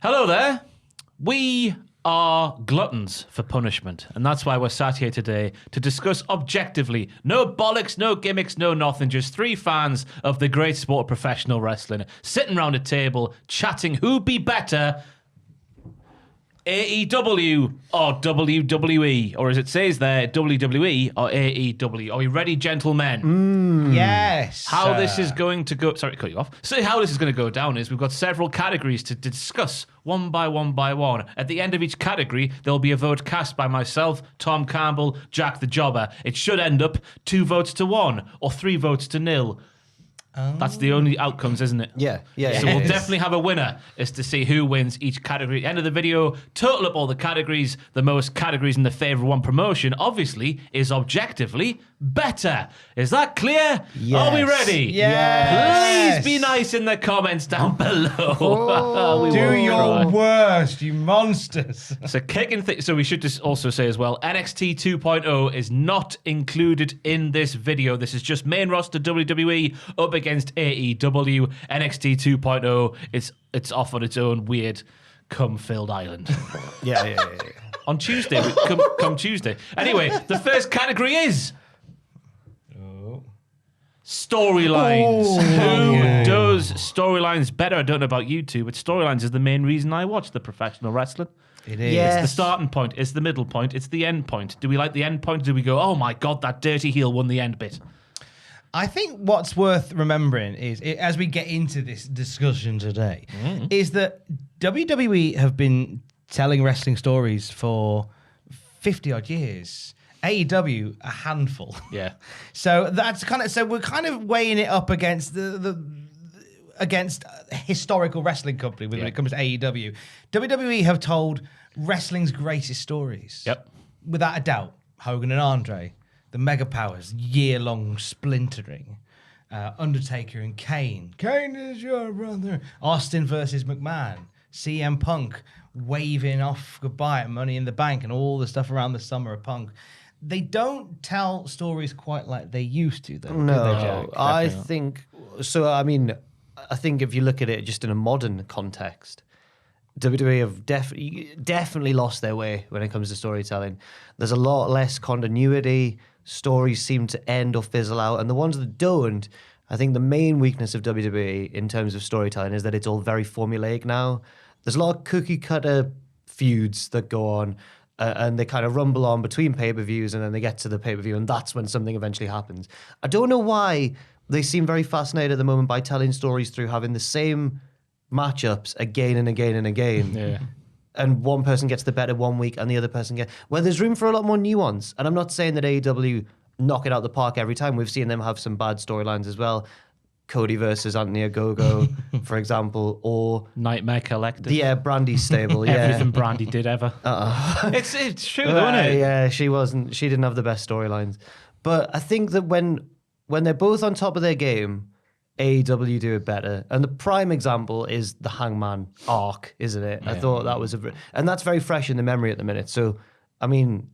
Hello there. We are gluttons for punishment, and that's why we're sat here today to discuss objectively. No bollocks, no gimmicks, no nothing. Just three fans of the great sport of professional wrestling sitting around a table chatting who'd be better, AEW or WWE, or as it says there, WWE or AEW. Are we ready, gentlemen? Yes. How this is going to go... Sorry, cut you off. So how this is going to go down is we've got several categories to discuss one by one by one. At the end of each category, there'll be a vote cast by myself, Tom Campbell, Jack the Jobber. It should end up 2 votes to 1 or 3 votes to 0. That's the only outcomes, isn't it? Yeah. So we'll definitely have a winner as to see who wins each category. End of the video, total up all the categories. The most categories in the favour of one promotion, obviously, is objectively better. Is that clear? Yes. Are we ready? Yes. Please be nice in the comments down below. We Do won't your cry. worst, you monsters. So kicking so we should just also say as well, NXT 2.0 is not included in this video. This is just main roster WWE up against AEW. NXT 2.0, it's off on its own weird cum-filled island. Yeah. On Tuesday, come Tuesday. Anyway, the first category is storylines. Who does storylines better? I don't know about you two, but storylines is the main reason I watch the professional wrestling. It is. Yes. It's the starting point, it's the middle point, it's the end point. Do we like the end point? Do we go, oh my God, that dirty heel won the end bit? I think what's worth remembering is, as we get into this discussion today, is that WWE have been telling wrestling stories for 50 odd years. AEW, a handful. Yeah. So that's we're kind of weighing it up against against a historical wrestling company when it comes to AEW. WWE have told wrestling's greatest stories. Yep. Without a doubt. Hogan and Andre, the Mega Powers, year-long splintering. Undertaker and Kane. Kane is your brother. Austin versus McMahon. CM Punk waving off goodbye at Money in the Bank and all the stuff around the summer of Punk. They don't tell stories quite like they used to, though. No, do they, Jack? I think so. I mean, I think if you look at it just in a modern context, WWE have definitely lost their way when it comes to storytelling. There's a lot less continuity. Stories seem to end or fizzle out, and the ones that don't, I think the main weakness of WWE in terms of storytelling is that it's all very formulaic now. There's a lot of cookie cutter feuds that go on. And they kind of rumble on between pay-per-views, and then they get to the pay-per-view, and that's when something eventually happens. I don't know why they seem very fascinated at the moment by telling stories through having the same matchups again and again and again. Yeah. And one person gets the better one week, and the other person gets... Well, there's room for a lot more nuance. And I'm not saying that AEW knock it out the park every time. We've seen them have some bad storylines as well. Cody versus Anthony Ogogo, for example, or... Nightmare Collective. Yeah, Brandy's stable, yeah. Everything Brandy did ever. It's true, though, isn't it? Yeah, she didn't have the best storylines. But I think that when they're both on top of their game, AEW do it better. And the prime example is the Hangman arc, isn't it? Yeah. I thought that was and that's very fresh in the memory at the minute. So, I mean...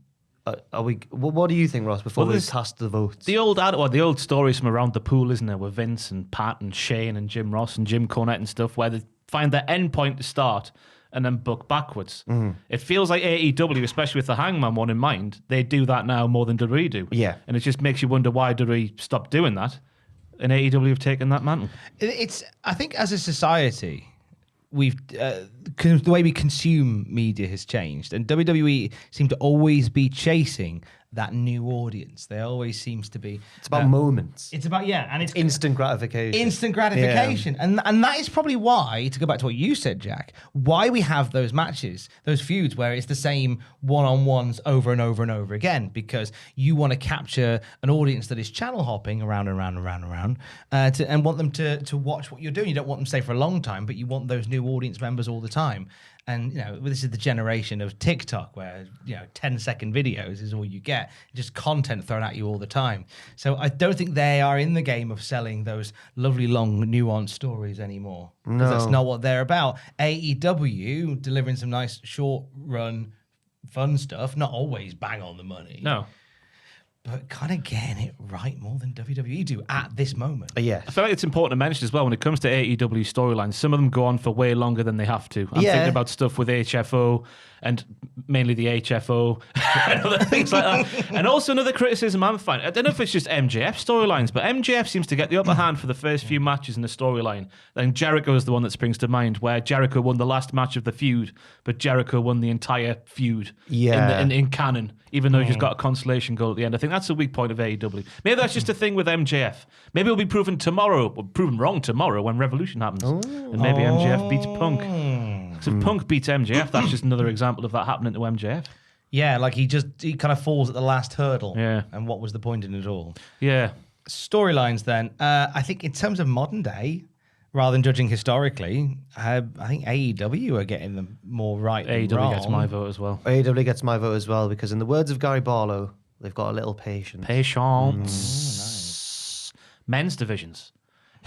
what do you think, Ross, before we cast the votes? The old stories from around the pool, isn't there, with Vince and Pat and Shane and Jim Ross and Jim Cornette and stuff, where they find their end point to start and then book backwards. It feels like AEW, especially with the Hangman one in mind, they do that now more than WWE do. Yeah. And it just makes you wonder why WWE stopped doing that, and AEW have taken that mantle. I think as a society... the way we consume media has changed, and WWE seem to always be chasing that new audience. They always seems to be. It's about moments. It's about and it's instant gratification. Instant gratification, and that is probably why, to go back to what you said, Jack, why we have those matches, those feuds where it's the same one-on-ones over and over and over again, because you want to capture an audience that is channel hopping around and around and around and around, and want them to watch what you're doing. You don't want them to stay for a long time, but you want those new audience members all the time. And, this is the generation of TikTok where, 10-second videos is all you get. Just content thrown at you all the time. So I don't think they are in the game of selling those lovely, long, nuanced stories anymore. Because that's not what they're about. AEW delivering some nice, short-run, fun stuff, not always bang on the money. No. but kind of getting it right more than WWE do at this moment. Yeah. I feel like it's important to mention as well when it comes to AEW storylines, some of them go on for way longer than they have to. I'm thinking about stuff with HFO and mainly the HFO and other things like that. And also another criticism I'm finding, I don't know if it's just MJF storylines, but MJF seems to get the upper hand for the first few matches in the storyline. Then Jericho is the one that springs to mind, where Jericho won the last match of the feud, but Jericho won the entire feud in canon, even though he just got a consolation goal at the end. I think that's a weak point of AEW. Maybe that's just a thing with MJF. Maybe it'll be proven wrong tomorrow when Revolution happens. And maybe MJF beats Punk. So if Punk beats MJF, that's just another example of that happening to MJF. Yeah, like he kind of falls at the last hurdle. Yeah. And what was the point in it all? Yeah. Storylines then. I think in terms of modern day, rather than judging historically, I think AEW are getting them more right than AEW wrong. gets my vote as well. AEW gets my vote as well because in the words of Gary Barlow, they've got a little patience. Nice. Men's divisions.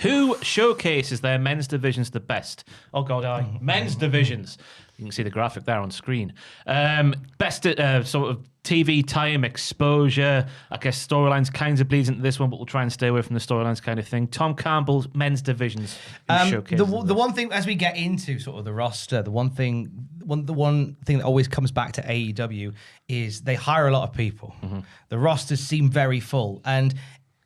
Who showcases their men's divisions the best? Oh, God, men's divisions. You can see the graphic there on screen. Best sort of TV time, exposure. I guess storylines kinds of bleeds into this one, but we'll try and stay away from the storylines kind of thing. Tom Campbell's men's divisions. The one thing, as we get into sort of the roster, the one thing that always comes back to AEW is they hire a lot of people. Mm-hmm. The rosters seem very full, and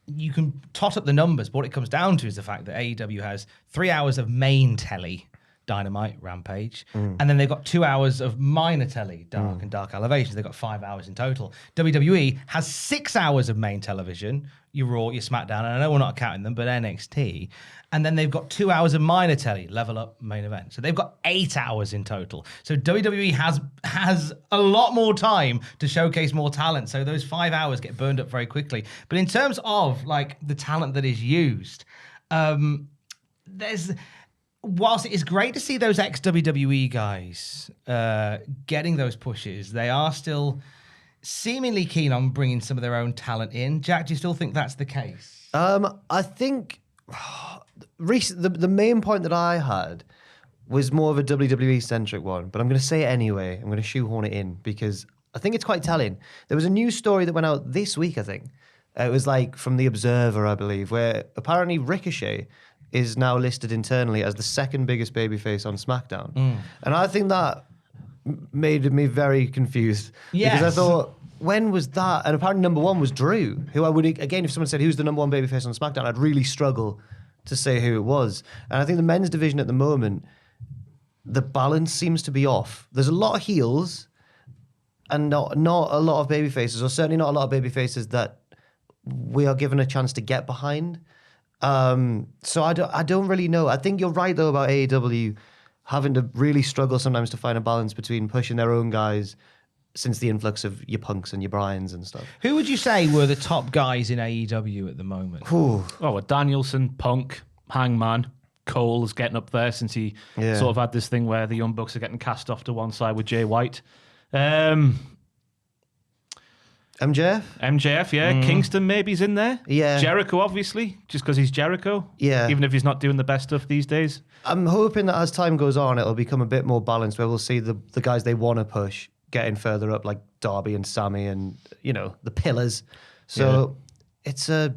you can tot up the numbers, but what it comes down to is the fact that AEW has 3 hours of main telly, Dynamite, Rampage, and then they've got 2 hours of minor telly, Dark and Dark Elevations. They've got 5 hours in total. WWE has 6 hours of main television, your Raw, your SmackDown, and I know we're not counting them, but NXT. And then they've got 2 hours of minor telly, Level Up, Main Event. So they've got 8 hours in total. So WWE has a lot more time to showcase more talent. So those 5 hours get burned up very quickly. But in terms of like the talent that is used, whilst it is great to see those ex-WWE guys getting those pushes, they are still seemingly keen on bringing some of their own talent in. Jack, do you still think that's the case? I think the main point that I had was more of a WWE-centric one, but I'm going to say it anyway. I'm going to shoehorn it in because I think it's quite telling. There was a news story that went out this week, I think. It was like from The Observer, I believe, where apparently Ricochet is now listed internally as the second biggest babyface on SmackDown. And I think that made me very confused. Yes. Because I thought, when was that? And apparently number one was Drew, who I would, again, if someone said who's the number one babyface on SmackDown, I'd really struggle to say who it was. And I think the men's division at the moment, the balance seems to be off. There's a lot of heels and not a lot of babyfaces, or certainly not a lot of babyfaces that we are given a chance to get behind. So I don't really know. I think you're right though about AEW having to really struggle sometimes to find a balance between pushing their own guys since the influx of your Punks and your Bryans and stuff. Who would you say were the top guys in AEW at the moment? Danielson, Punk, Hangman, Cole's getting up there since he sort of had this thing where the Young Bucks are getting cast off to one side with Jay White. MJF, yeah. Kingston maybe's in there. Yeah. Jericho, obviously, just because he's Jericho. Yeah. Even if he's not doing the best stuff these days. I'm hoping that as time goes on, it'll become a bit more balanced where we'll see the guys they want to push getting further up, like Darby and Sammy and, the pillars. So it's a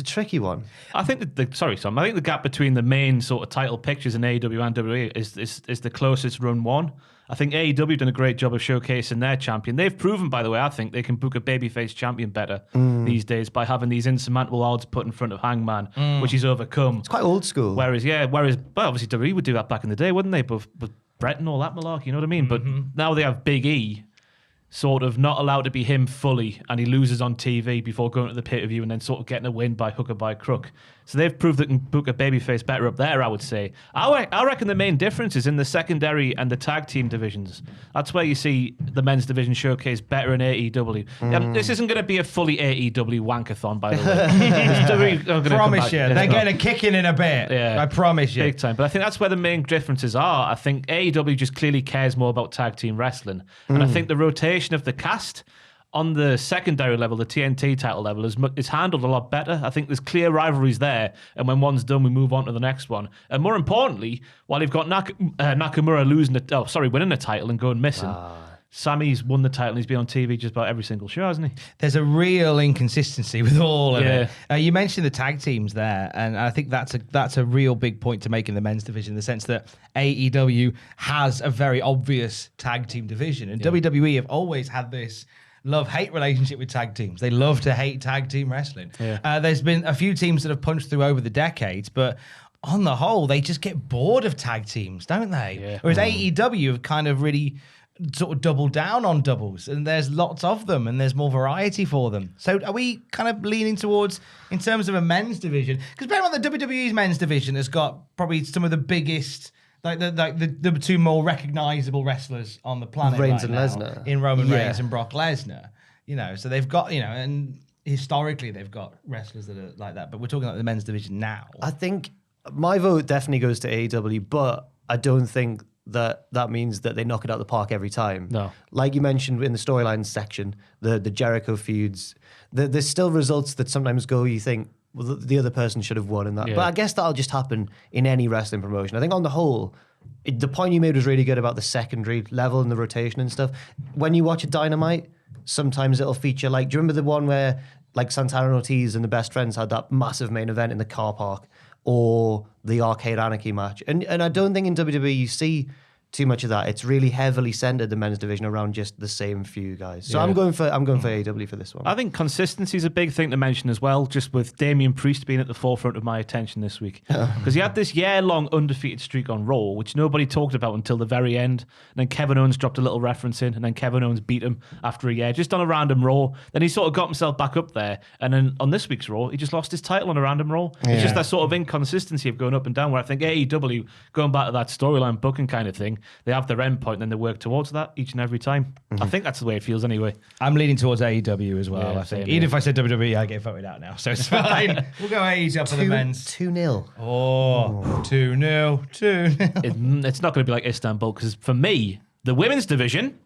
tricky one. I think Tom. I think the gap between the main sort of title pictures in AEW and WWE is the closest run one. I think AEW have done a great job of showcasing their champion. They've proven, by the way, I think they can book a babyface champion better these days by having these insurmountable odds put in front of Hangman, which he's overcome. It's quite old school. Whereas obviously WWE would do that back in the day, wouldn't they? But Brett and all that malarkey, you know what I mean? But now they have Big E, sort of not allowed to be him fully, and he loses on TV before going to the pay-per-view and then sort of getting a win by hook or by crook. So they've proved they can book a babyface better up there, I would say. I reckon the main difference is in the secondary and the tag team divisions. That's where you see the men's division showcase better in AEW. This isn't going to be a fully AEW wankathon, by the way. Promise you. They're getting a kicking in a bit. Yeah, I promise you. Big time. But I think that's where the main differences are. I think AEW just clearly cares more about tag team wrestling. And I think the rotation of the cast on the secondary level, the TNT title level, is handled a lot better. I think there's clear rivalries there, and when one's done, we move on to the next one. And more importantly, while you've got Nakamura winning the title and going missing, Sammy's won the title and he's been on TV just about every single show, hasn't he? There's a real inconsistency with all of Yeah. it. You mentioned the tag teams there, and I think that's a real big point to make in the men's division, in the sense that AEW has a very obvious tag team division, and WWE have always had this love-hate relationship with tag teams. They love to hate tag team wrestling. Yeah. There's been a few teams that have punched through over the decades, but on the whole, they just get bored of tag teams, don't they? Yeah. Whereas AEW have kind of really sort of double down on doubles, and there's lots of them, and there's more variety for them. So are we kind of leaning towards, in terms of a men's division, because bear in mind the WWE's men's division has got probably some of the biggest, the two more recognizable wrestlers on the planet, Reigns right and now, Lesnar. in Roman Yeah. Reigns and Brock Lesnar. So they've got, and historically they've got wrestlers that are like that, but we're talking about the men's division now. I think my vote definitely goes to AEW, but I don't think that means that they knock it out the park every time. No. Like you mentioned in the storylines section, the Jericho feuds, there's still results that sometimes you think, well, the other person should have won in that. Yeah. But I guess that'll just happen in any wrestling promotion. I think on the whole, the point you made was really good about the secondary level and the rotation and stuff. When you watch a Dynamite, sometimes it'll feature, do you remember the one where Santana and Ortiz and the Best Friends had that massive main event in the car park, or the Arcade Anarchy match? And I don't think in WWE you see too much of that. It's really heavily centered, the men's division, around just the same few guys. So Yeah. I'm going for AEW for this one. I think consistency is a big thing to mention as well, just with Damian Priest being at the forefront of my attention this week. Because he had this year-long undefeated streak on Raw, which nobody talked about until the very end. And then Kevin Owens dropped a little reference in, and then Kevin Owens beat him after a year, just on a random Raw. Then he sort of got himself back up there. And then on this week's Raw, he just lost his title on a random Raw. It's just that sort of inconsistency of going up and down, where I think AEW, going back to that storyline booking kind of thing, they have their end point and then they work towards that each and every time. I think that's the way it feels anyway. I'm leaning towards AEW as well, Yeah, I think. same, Even yeah. if I said WWE, I get voted out now, so it's fine. We'll go AEW for the men's. 2-0. Oh, 2-0, 2-0. It's not going to be like Istanbul, because for me, the women's division,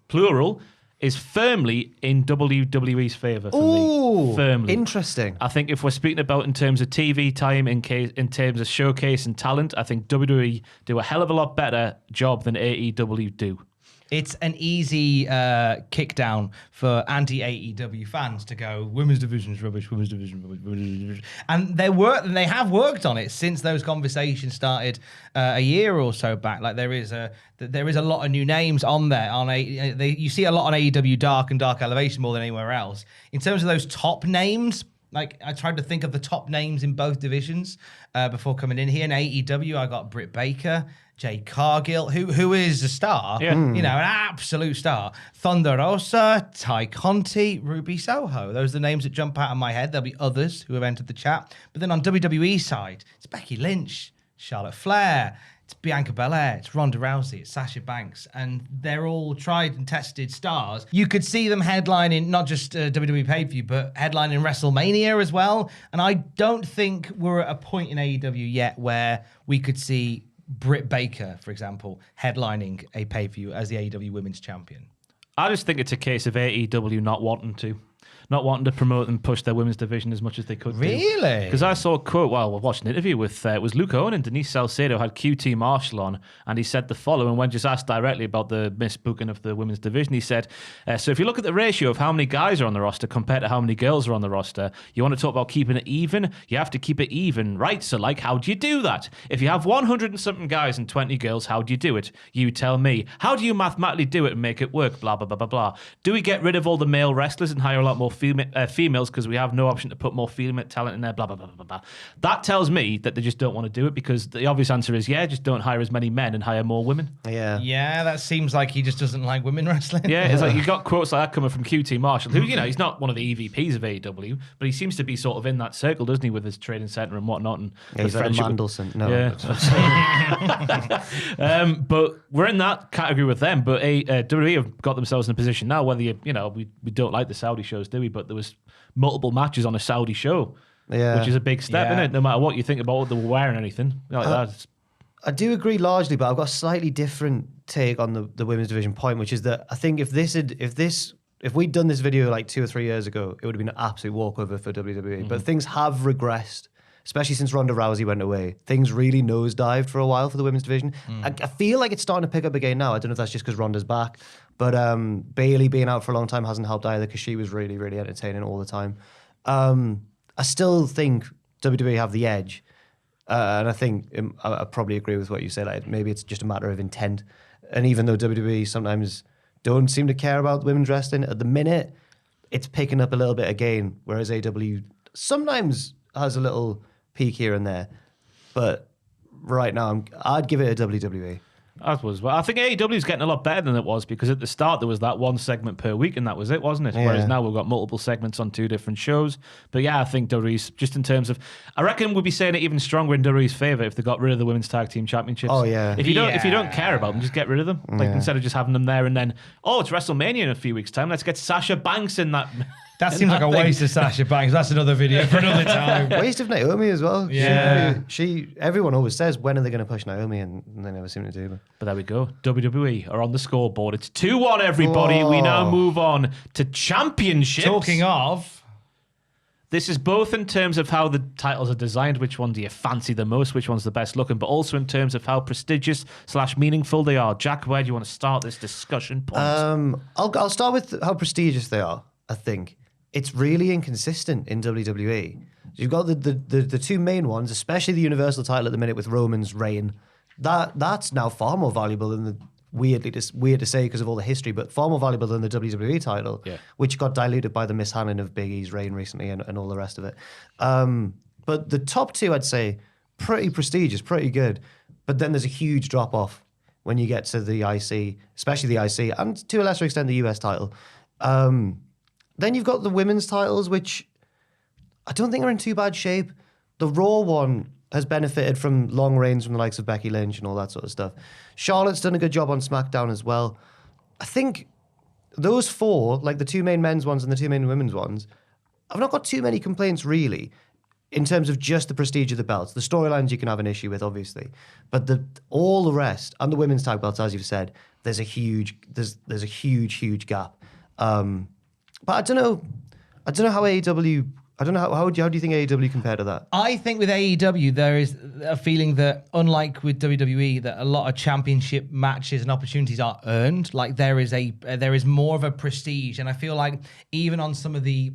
plural, is firmly in WWE's favour for Ooh, me. Firmly. interesting. I think if we're speaking about in terms of TV time, in terms of showcase and talent, I think WWE do a hell of a lot better job than AEW do. It's an easy kick down for anti-AEW fans to go, women's division's rubbish, women's division rubbish, women's division. And they have worked on it since those conversations started a year or so back. There is a lot of new names on there. You see a lot on AEW Dark and Dark Elevation more than anywhere else. In terms of those top names, I tried to think of the top names in both divisions before coming in here. In AEW, I got Britt Baker, Jade Cargill, who is a star, an absolute star. Thunder Rosa, Ty Conti, Ruby Soho. Those are the names that jump out of my head. There'll be others who have entered the chat. But then on WWE side, it's Becky Lynch, Charlotte Flair, it's Bianca Belair, it's Ronda Rousey, it's Sasha Banks, and they're all tried and tested stars. You could see them headlining not just WWE pay-per-view, but headlining WrestleMania as well. And I don't think we're at a point in AEW yet where we could see Britt Baker, for example, headlining a pay-per-view as the AEW Women's Champion. I just think it's a case of AEW not wanting to promote and push their women's division as much as they could. Really? Because I saw a quote while I watched an interview with it was Luke Owen and Denise Salcedo had QT Marshall on, and he said the following when just asked directly about the misbooking of the women's division. He said, so if you look at the ratio of how many guys are on the roster compared to how many girls are on the roster, you want to talk about keeping it even, you have to keep it even, right? So how do you do that? If you have 100 and something guys and 20 girls, how do you do it? You tell me. How do you mathematically do it and make it work? Blah, blah, blah, blah, blah. Do we get rid of all the male wrestlers and hire a lot more females because we have no option to put more female talent in there, blah, blah, blah, blah, blah. That tells me that they just don't want to do it, because the obvious answer is, just don't hire as many men and hire more women. Yeah, that seems like he just doesn't like women wrestling. Yeah, it's like you got quotes like that coming from QT Marshall, who, he's not one of the EVPs of AEW, but he seems to be sort of in that circle, doesn't he, with his training center and whatnot. And he's like a Mandelson. No. Yeah. But we're in that category with them. But WWE have got themselves in a position now, whether we don't like the Saudi shows, do we? But there was multiple matches on a Saudi show, which is a big step, isn't it? No matter what you think about what they were wearing or anything. That. I do agree largely, but I've got a slightly different take on the women's division point, which is that I think if we'd done this video 2 or 3 years ago, it would have been an absolute walkover for WWE. But things have regressed especially since Ronda Rousey went away, things really nosedived for a while for the women's division. I feel like it's starting to pick up again now. I don't know if that's just because Ronda's back, but Bayley being out for a long time hasn't helped either because she was really, really entertaining all the time. I still think WWE have the edge, and I think I probably agree with what you say. Like maybe it's just a matter of intent, and even though WWE sometimes don't seem to care about women's wrestling at the minute, it's picking up a little bit again, whereas AEW sometimes has a little peak here and there. But right now, I'd give it a WWE. I think AEW is getting a lot better than it was because at the start there was that one segment per week and that was it, wasn't it? Yeah. Whereas now we've got multiple segments on 2 different shows. But yeah, I think WWE's just in terms of, I reckon we'd be saying it even stronger in WWE's favour if they got rid of the Women's Tag Team Championships. Oh yeah. If you don't care about them, just get rid of them. Like instead of just having them there and then, it's WrestleMania in a few weeks' time. Let's get Sasha Banks in that. That seems like a waste of Sasha Banks. That's another video for another time. Waste of Naomi as well. Yeah. Everyone always says, when are they going to push Naomi? And they never seem to do. But there we go. WWE are on the scoreboard. It's 2-1, everybody. Whoa. We now move on to championships. Talking of... This is both in terms of how the titles are designed, which one do you fancy the most, which one's the best looking, but also in terms of how prestigious / meaningful they are. Jack, where do you want to start this discussion point? I'll start with how prestigious they are, I think. It's really inconsistent in WWE. You've got the 2 main ones, especially the Universal title at the minute with Roman's reign. That's now far more valuable than the weird to say because of all the history, but far more valuable than the WWE title, which got diluted by the mishandling of Big E's reign recently and all the rest of it. But the top 2, I'd say, pretty prestigious, pretty good. But then there's a huge drop off when you get to the IC, especially the IC, and to a lesser extent the US title. Then you've got the women's titles, which I don't think are in too bad shape. The Raw one has benefited from long reigns from the likes of Becky Lynch and all that sort of stuff. Charlotte's done a good job on SmackDown as well. I think those 4, like the 2 main men's ones and the 2 main women's ones, I've not got too many complaints really in terms of just the prestige of the belts. The storylines you can have an issue with, obviously, but all the rest and the women's tag belts, as you've said, there's a huge gap. But I don't know how AEW. I don't know how do you think AEW compare to that? I think with AEW there is a feeling that, unlike with WWE, that a lot of championship matches and opportunities are earned. Like there is more of a prestige, and I feel like even on some of the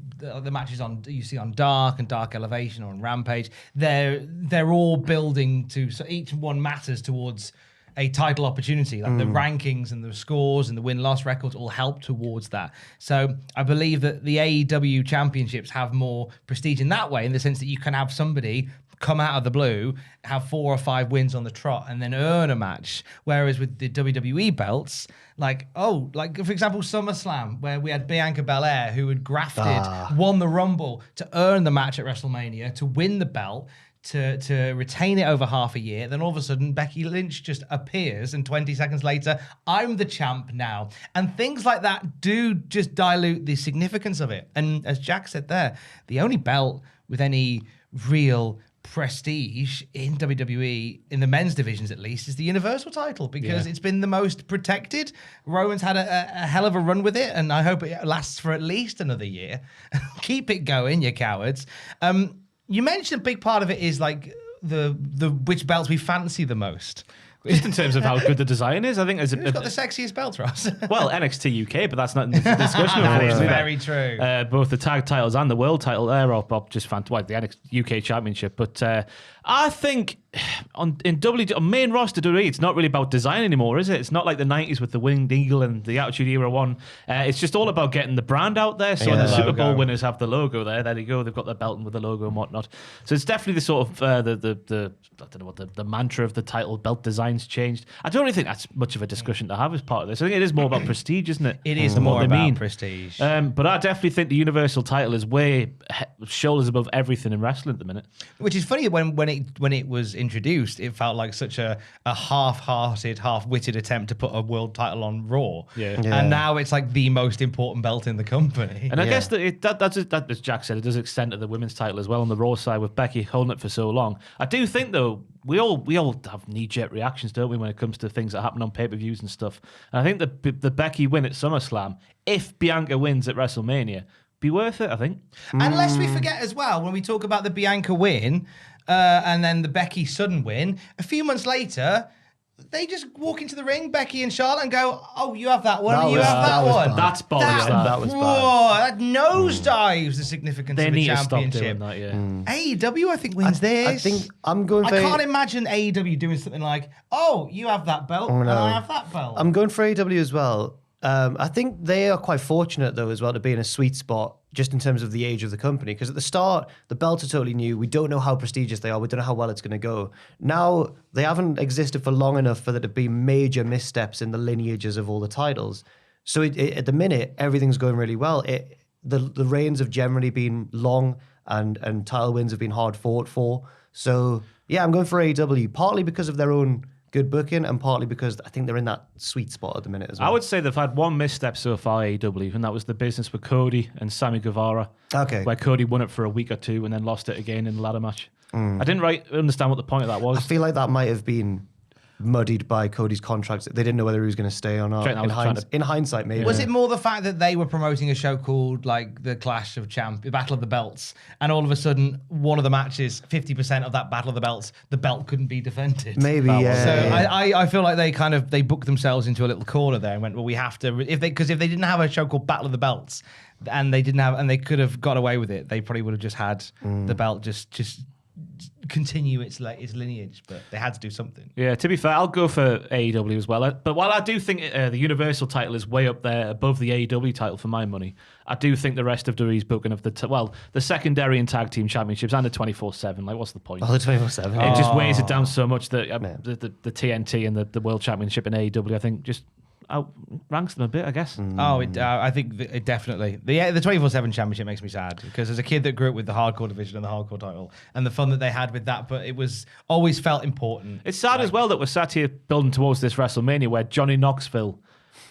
matches you see on Dark and Dark Elevation or on Rampage, they're all building to, so each one matters towards a title opportunity. Like the rankings and the scores and the win-loss records all help towards that. So I believe that the AEW championships have more prestige in that way, in the sense that you can have somebody come out of the blue, have 4 or 5 wins on the trot, and then earn a match. Whereas with the WWE belts, like for example, SummerSlam, where we had Bianca Belair, who had grafted, won the Rumble to earn the match at WrestleMania, to win the belt, to retain it over half a year. Then all of a sudden Becky Lynch just appears and 20 seconds later, I'm the champ now. And things like that do just dilute the significance of it. And as Jack said there, the only belt with any real prestige in WWE, in the men's divisions at least, is the Universal title, because it's been the most protected. Roman's had a hell of a run with it, and I hope it lasts for at least another year. Keep it going, you cowards. You mentioned a big part of it is like the which belts we fancy the most. Just in terms of how good the design is, I think who's got the sexiest belt, Ross? Well, NXT UK, but that's not in the discussion. That is very true. Both the tag titles and the world title there are just fantastic. The NXT UK Championship, but I think on main roster WWE, it's not really about design anymore, is it? It's not like the 90s with the Winged Eagle and the Attitude Era one. It's just all about getting the brand out there. So when the Super Bowl winners have the logo there you go. They've got their belt with the logo and whatnot. So it's definitely the sort of the I don't know what the mantra of the title belt design's changed. I don't really think that's much of a discussion to have as part of this. I think it is more about prestige, isn't it? It is more about prestige. But I definitely think the Universal title is way shoulders above everything in wrestling at the minute. Which is funny, when it was introduced, it felt like such a half-hearted, half-witted attempt to put a world title on Raw. Yeah. And now it's like the most important belt in the company. And I guess that, as Jack said, it does extend to the women's title as well on the Raw side with Becky holding it for so long. I do think, though, we all have knee-jerk reactions, don't we, when it comes to things that happen on pay-per-views and stuff. And I think the Becky win at SummerSlam, if Bianca wins at WrestleMania, be worth it, I think. And lest we forget as well, when we talk about the Bianca win, and then the Becky sudden win. A few months later, they just walk into the ring, Becky and Charlotte, and go, "Oh, you have that one, That and you was- have that that was one." bad. That's bollocks. That was bad. Whoa, that nosedives the significance They of the need to stop doing championship. that. Yeah. AEW, I think, wins this. I think I'm going for. I can't imagine AEW doing something like, "Oh, you have that belt, and I have that belt." I'm going for AEW as well. I think they are quite fortunate, though, as well, to be in a sweet spot just in terms of the age of the company. Because at the start, the belts are totally new. We don't know how prestigious they are. We don't know how well it's going to go. Now, they haven't existed for long enough for there to be major missteps in the lineages of all the titles. So at the minute, everything's going really well. The reigns have generally been long and title wins have been hard fought for. So, yeah, I'm going for AEW, partly because of their own good booking and partly because I think they're in that sweet spot at the minute as well. I would say they've had one misstep so far, AEW, and that was the business with Cody and Sammy Guevara. Okay. Where Cody won it for a week or two and then lost it again in the ladder match. I didn't understand what the point of that was. I feel like that might have been muddied by Cody's contracts. They didn't know whether he was going to stay or not. In hindsight, maybe. Was it more the fact that they were promoting a show called like the Clash of Battle of the Belts, and all of a sudden one of the matches, 50% of that Battle of the Belts, the belt couldn't be defended. Maybe, yeah. So I feel like they booked themselves into a little corner there and went, well, we have to if they didn't have a show called Battle of the Belts and they could have got away with it, they probably would have just had the belt just continue its lineage, but they had to do something. Yeah, to be fair, I'll go for AEW as well. But while I do think the Universal title is way up there above the AEW title for my money, I do think the rest of WWE's booking of the secondary and tag team championships and the 24/7. Like, what's the point? Oh, the 24/7. It just weighs it down so much that the TNT and the World Championship in AEW, I think, just outranks them a bit, I guess. I think it definitely. The 24/7 championship makes me sad because as a kid that grew up with the hardcore division and the hardcore title and the fun that they had with that, but it was always felt important. It's sad as well that we're sat here building towards this WrestleMania where Johnny Knoxville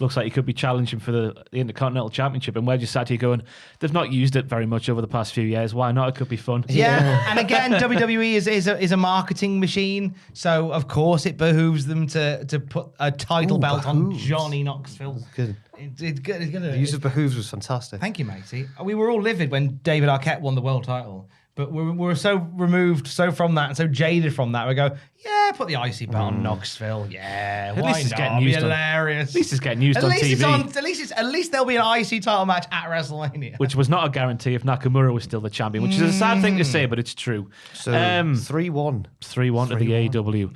looks like he could be challenging for the Intercontinental Championship, and we're just sat here going, they've not used it very much over the past few years. Why not? It could be fun. Yeah, and again, WWE is a marketing machine, so of course it behooves them to put a title belt on Johnny Knoxville. Good. It's good. It's The use of behooves was fantastic. Thank you, matey. We were all livid when David Arquette won the world title. But we're so removed from that and so jaded from that. We go, yeah, put the IC belt on Knoxville. Yeah, At why least it's not? getting used hilarious. At least it's getting used on TV. At least there'll be an IC title match at WrestleMania. Which was not a guarantee if Nakamura was still the champion, which is a sad thing to say, but it's true. So 3-1. 3-1 to the AEW.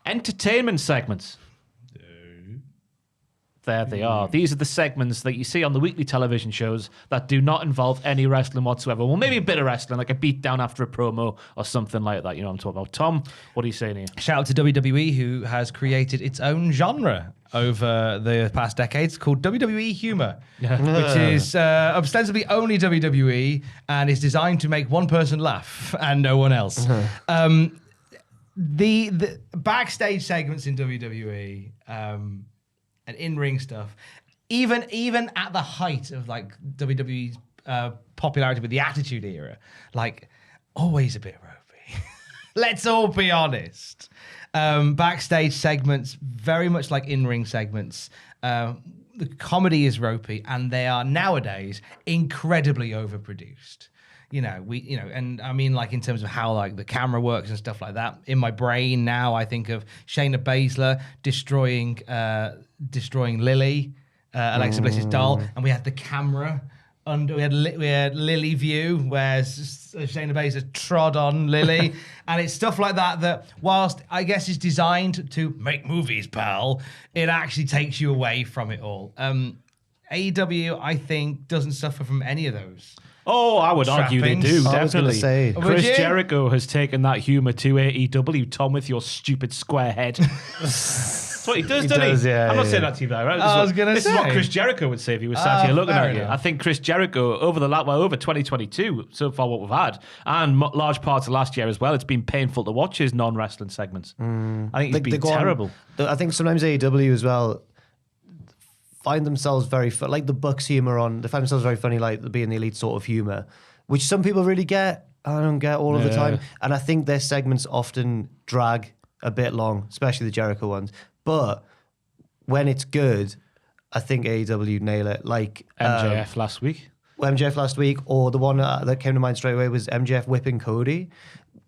Entertainment segments. There they are. These are the segments that you see on the weekly television shows that do not involve any wrestling whatsoever. Well, maybe a bit of wrestling, like a beatdown after a promo or something like that. You know what I'm talking about. Tom, what are you saying here? Shout out to WWE, who has created its own genre over the past decades called WWE Humor, which is ostensibly only WWE and is designed to make one person laugh and no one else. The backstage segments in WWE and in-ring stuff, even at the height of like WWE's popularity with the Attitude Era, like always a bit ropey. Let's all be honest. Backstage segments, very much like in-ring segments. The comedy is ropey, and they are nowadays incredibly overproduced. And I mean, like in terms of how like the camera works and stuff like that. In my brain now, I think of Shayna Baszler destroying Lily, Alexa Bliss's doll, and we had the camera under. We had Lily View, where Shayna Baszler trod on Lily, and it's stuff like that. That whilst I guess is designed to make movies, pal, it actually takes you away from it all. AEW, I think, doesn't suffer from any of those. Oh, I would argue they do, I was gonna definitely. say. Chris Jericho has taken that humour to AEW. Tom, with your stupid square head. That's what he does, doesn't he? Yeah, I'm not saying that to you, right? This is what Chris Jericho would say if he was sat here looking at you. enough. I think Chris Jericho, over 2022, so far what we've had, and large parts of last year as well, it's been painful to watch his non-wrestling segments. I think he's been terrible. I think sometimes AEW as well find themselves very like the Bucks humor they find themselves very funny, like being the elite sort of humor, which some people really get. I don't get all of the time, and I think their segments often drag a bit long, especially the Jericho ones. But when it's good, I think AEW nail it. Like MJF last week. MJF last week, or the one that came to mind straight away was MJF whipping Cody.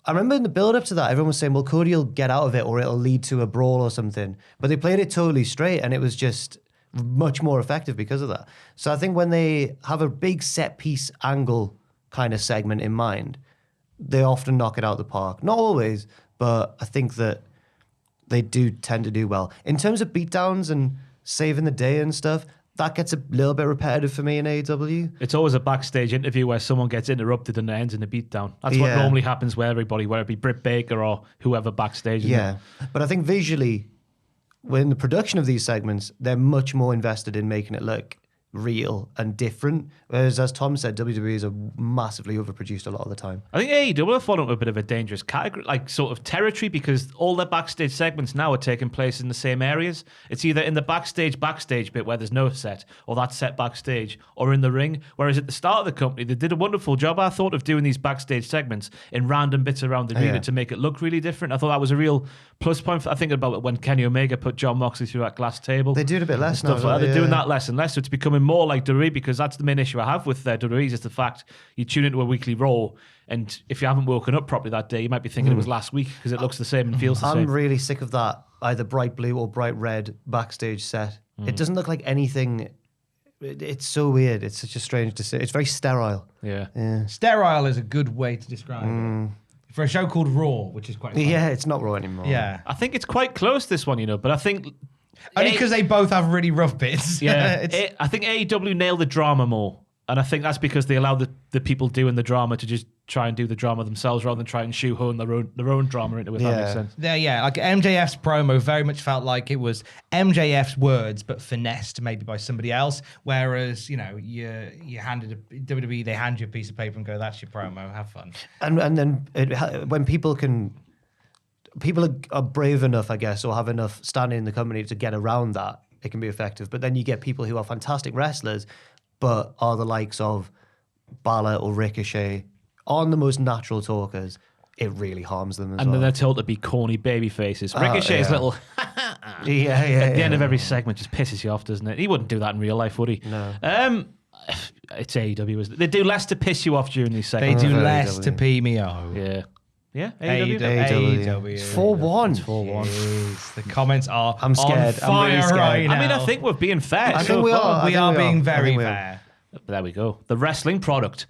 I remember in the build-up to that, everyone was saying, well, Cody will get out of it or it'll lead to a brawl or something. But they played it totally straight and it was just much more effective because of that. So I think when they have a big set-piece angle kind of segment in mind, they often knock it out of the park. Not always, but I think that they do tend to do well. In terms of beatdowns and saving the day and stuff, that gets a little bit repetitive for me in AEW. It's always a backstage interview where someone gets interrupted and it ends in a beatdown. That's what normally happens with everybody, whether it be Britt Baker or whoever backstage. Yeah, but I think visually, when the production of these segments, they're much more invested in making it look real and different. Whereas, as Tom said, WWEs are massively overproduced a lot of the time. I think AEW have fallen into a bit of a dangerous category, like sort of territory, because all their backstage segments now are taking place in the same areas. It's either in the backstage bit where there's no set, or that set backstage, or in the ring. Whereas at the start of the company, they did a wonderful job, I thought, of doing these backstage segments in random bits around the arena to make it look really different. I thought that was a real plus point. I think about when Kenny Omega put John Moxley through that glass table. They do it a bit less now. They're doing that less and less, so it's becoming more like WWE, because that's the main issue I have with WWE is the fact you tune into a weekly Raw, and if you haven't woken up properly that day, you might be thinking it was last week because it looks the same and feels the same. I'm really sick of that either bright blue or bright red backstage set. It doesn't look like anything. It's so weird. It's such a strange decision. It's very sterile. Yeah. Sterile is a good way to describe it. For a show called Raw, which is quite fun. Yeah, it's not Raw anymore. Yeah. I think it's quite close, this one, but I think... Only because they both have really rough bits. Yeah, I think AEW nailed the drama more. And I think that's because they allow the people doing the drama to just try and do the drama themselves rather than try and shoehorn their own drama into it, if that makes sense. Yeah, like MJF's promo very much felt like it was MJF's words, but finessed maybe by somebody else. Whereas, you handed WWE, they hand you a piece of paper and go, that's your promo, have fun. And then when people are brave enough, I guess, or have enough standing in the company to get around that, it can be effective. But then you get people who are fantastic wrestlers, but are the likes of Balor or Ricochet, aren't the most natural talkers. It really harms them as well. And then they're told to be corny baby faces. Ricochet's little at the end of every segment just pisses you off, doesn't it? He wouldn't do that in real life, would he? No. It's AEW, isn't it? They do less to piss you off during these segments. They do less to pee me off. Yeah. Yeah, AEW. It's 4-1. It's 4-1. Jeez, the comments are I'm scared. on fire I'm really scared. right now. I mean, I think we're being fair. I think we are. We are being very fair. But there we go. The wrestling product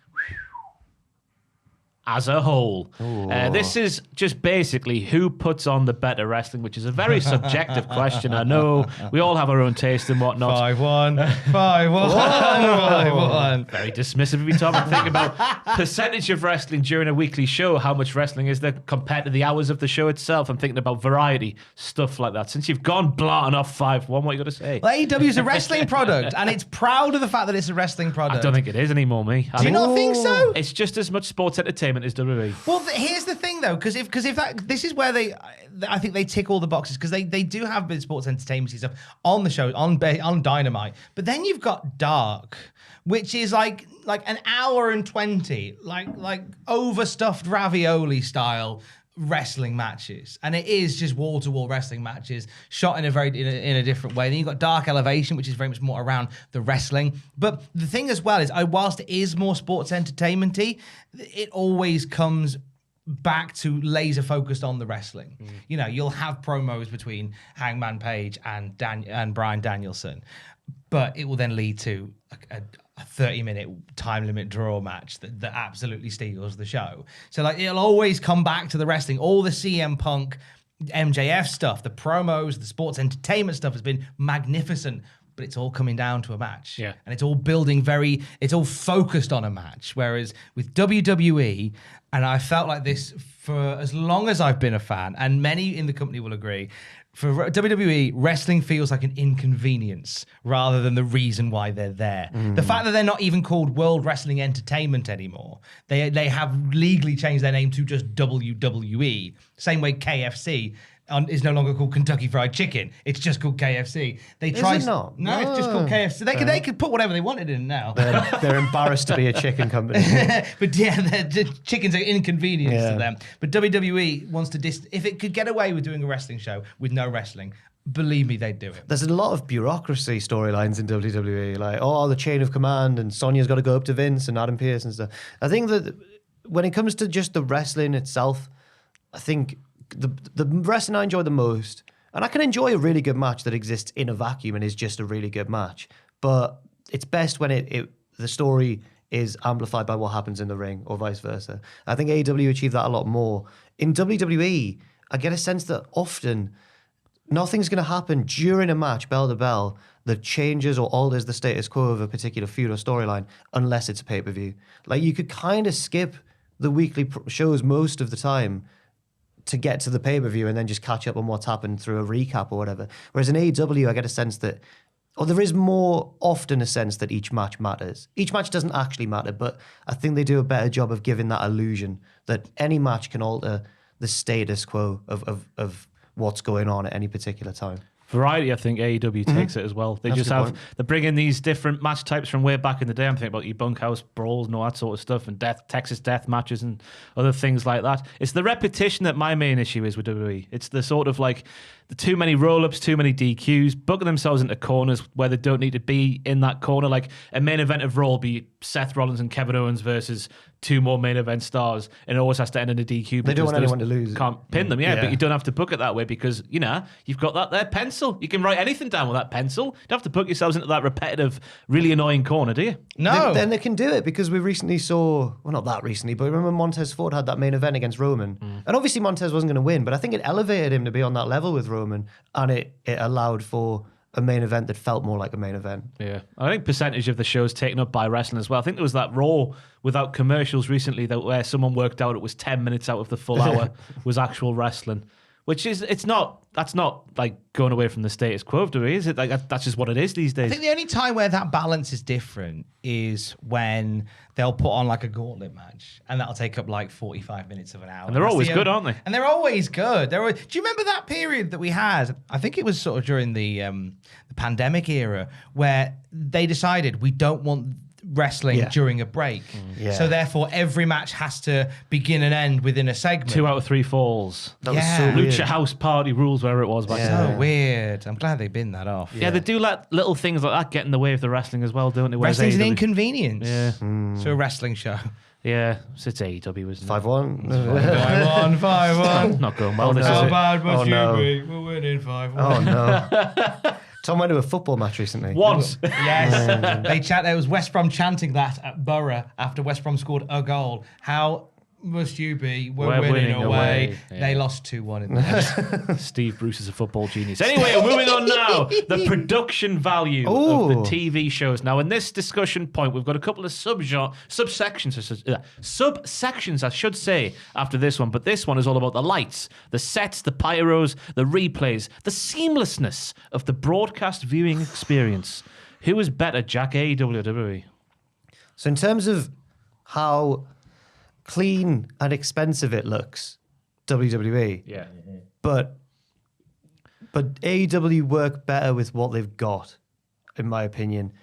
as a whole. This is just basically who puts on the better wrestling, which is a very subjective question. I know we all have our own taste and whatnot. 5-1, 5-1. Very dismissive of you, Tom. And think about percentage of wrestling during a weekly show, how much wrestling is there compared to the hours of the show itself. I'm thinking about variety, stuff like that. Since you've gone blatting off 5-1, what you got to say? Well, AEW is a wrestling product, and it's proud of the fact that it's a wrestling product. I don't think it is anymore, me. Do you not think so? It's just as much sports entertainment as WWE. Well, here's the thing, though, because if this is where I think they tick all the boxes, because they do have bit of sports entertainment stuff on the show, on Dynamite, but then you've got Dark, which is like an hour and 20, like overstuffed ravioli style wrestling matches, and it is just wall-to-wall wrestling matches shot in a different way. Then you've got Dark Elevation, which is very much more around the wrestling. But the thing as well is, whilst it is more sports entertainment-y, it always comes back to laser focused on the wrestling. You'll have promos between Hangman Page and Bryan Danielson, but it will then lead to a 30-minute time limit draw match that absolutely steals the show. So it'll always come back to the wrestling. All the CM Punk, MJF stuff, the promos, the sports entertainment stuff has been magnificent, but it's all coming down to a match. Yeah. And it's all building it's all focused on a match. Whereas with WWE, and I felt like this for as long as I've been a fan, and many in the company will agree, for WWE, wrestling feels like an inconvenience rather than the reason why they're there. The fact that they're not even called World Wrestling Entertainment anymore, they have legally changed their name to just WWE. Same way KFC is no longer called Kentucky Fried Chicken. It's just called KFC. They Is try. it not? No, it's just called KFC. They could put whatever they wanted in now. They're embarrassed to be a chicken company. But yeah, the chickens are inconvenience to them. But WWE wants to if it could get away with doing a wrestling show with no wrestling, believe me, they'd do it. There's a lot of bureaucracy storylines in WWE, like the chain of command, and Sonya's got to go up to Vince and Adam Pearce and stuff. I think that when it comes to just the wrestling itself, I think the wrestling I enjoy the most, and I can enjoy a really good match that exists in a vacuum and is just a really good match, but it's best when the story is amplified by what happens in the ring or vice versa. I think AEW achieved that a lot more. In WWE, I get a sense that often nothing's going to happen during a match, bell to bell, that changes or alters the status quo of a particular feud or storyline unless it's a pay-per-view. Like, you could kind of skip the weekly shows most of the time to get to the pay-per-view and then just catch up on what's happened through a recap or whatever. Whereas in AEW, I get a sense that, or there is more often a sense that each match matters. Each match doesn't actually matter, but I think they do a better job of giving that illusion that any match can alter the status quo of what's going on at any particular time. Variety, I think AEW takes it as well. They just have, they bring in these different match types from way back in the day. I'm thinking about your bunkhouse brawls and all that sort of stuff, and Texas death matches and other things like that. It's the repetition that my main issue is with WWE. It's the sort of like the too many roll-ups, too many DQs, booking themselves into corners where they don't need to be in that corner. Like a main event of Raw will be Seth Rollins and Kevin Owens versus two more main event stars, and it always has to end in a DQ. They don't want anyone to lose. Can't pin them, but you don't have to book it that way because, you've got that there pencil. You can write anything down with that pencil. You don't have to book yourselves into that repetitive, really annoying corner, do you? No. Then they can do it because we recently saw, well, not that recently, but remember Montez Ford had that main event against Roman. And obviously Montez wasn't going to win, but I think it elevated him to be on that level with Roman, and it allowed for a main event that felt more like a main event. Yeah. I think percentage of the show's taken up by wrestling as well. I think there was that Raw without commercials recently where someone worked out it was 10 minutes out of the full hour was actual wrestling. Which is, that's not like going away from the status quo, do we? Is it like that's just what it is these days? I think the only time where that balance is different is when they'll put on like a gauntlet match, and that'll take up like 45 minutes of an hour. And they're always good, aren't they? And they're always good. Do you remember that period that we had? I think it was sort of during the pandemic era where they decided we don't want wrestling during a break. Yeah. So therefore every match has to begin and end within a segment. 2 out of 3 falls. That was so weird. Lucha House Party rules, wherever it was back then. So weird. I'm glad they binned that off. Yeah, they do let little things like that get in the way of the wrestling as well, don't they? Whereas Wrestling's an AEW inconvenience. Yeah. To a wrestling show. Yeah, so it's AEW, isn't it? 5-1. 5-1. Not going well, Oh, this no. is How it. bad must you no. be? We're winning 5-1. Oh, no. Tom went to a football match recently. Once. Yes. There was West Brom chanting that at Borough after West Brom scored a goal. How must you be? We're winning away. Yeah. They lost 2-1 in the end. Steve Bruce is a football genius. Anyway, moving on now. The production value of the TV shows. Now, in this discussion point, we've got a couple of subsections, I should say, after this one. But this one is all about the lights, the sets, the pyros, the replays, the seamlessness of the broadcast viewing experience. Who is better, Jack, AEW or WWE? So in terms of how clean and expensive it looks, WWE. Yeah. But AEW work better with what they've got, in my opinion.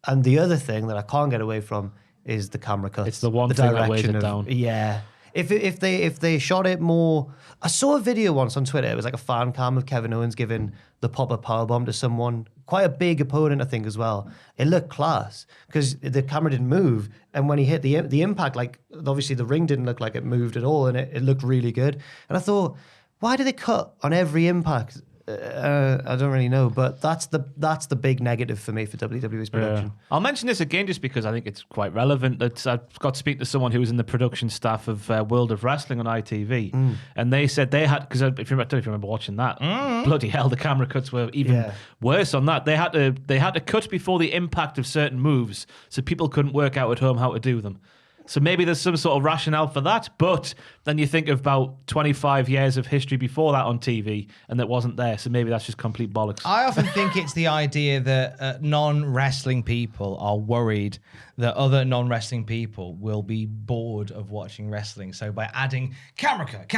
And the other thing that I can't get away from is the camera cuts. It's the one thing that weighs it down. Yeah. If they shot it more, I saw a video once on Twitter. It was like a fan cam of Kevin Owens giving the pop-up powerbomb to someone, quite a big opponent, I think, as well. It looked class because the camera didn't move, and when he hit the impact, like obviously the ring didn't look like it moved at all, and it looked really good. And I thought, why do they cut on every impact? I don't really know, but that's the big negative for me for WWE's production. Yeah. I'll mention this again just because I think it's quite relevant. That I've got to speak to someone who was in the production staff of World of Wrestling on ITV, and they said they had, because I don't know if you remember watching that. Bloody hell, the camera cuts were even worse on that. They had to cut before the impact of certain moves, so people couldn't work out at home how to do them. So maybe there's some sort of rationale for that, but then you think of about 25 years of history before that on TV, and that wasn't there, so maybe that's just complete bollocks. I often think it's the idea that non-wrestling people are worried that other non-wrestling people will be bored of watching wrestling. So by adding camera cut,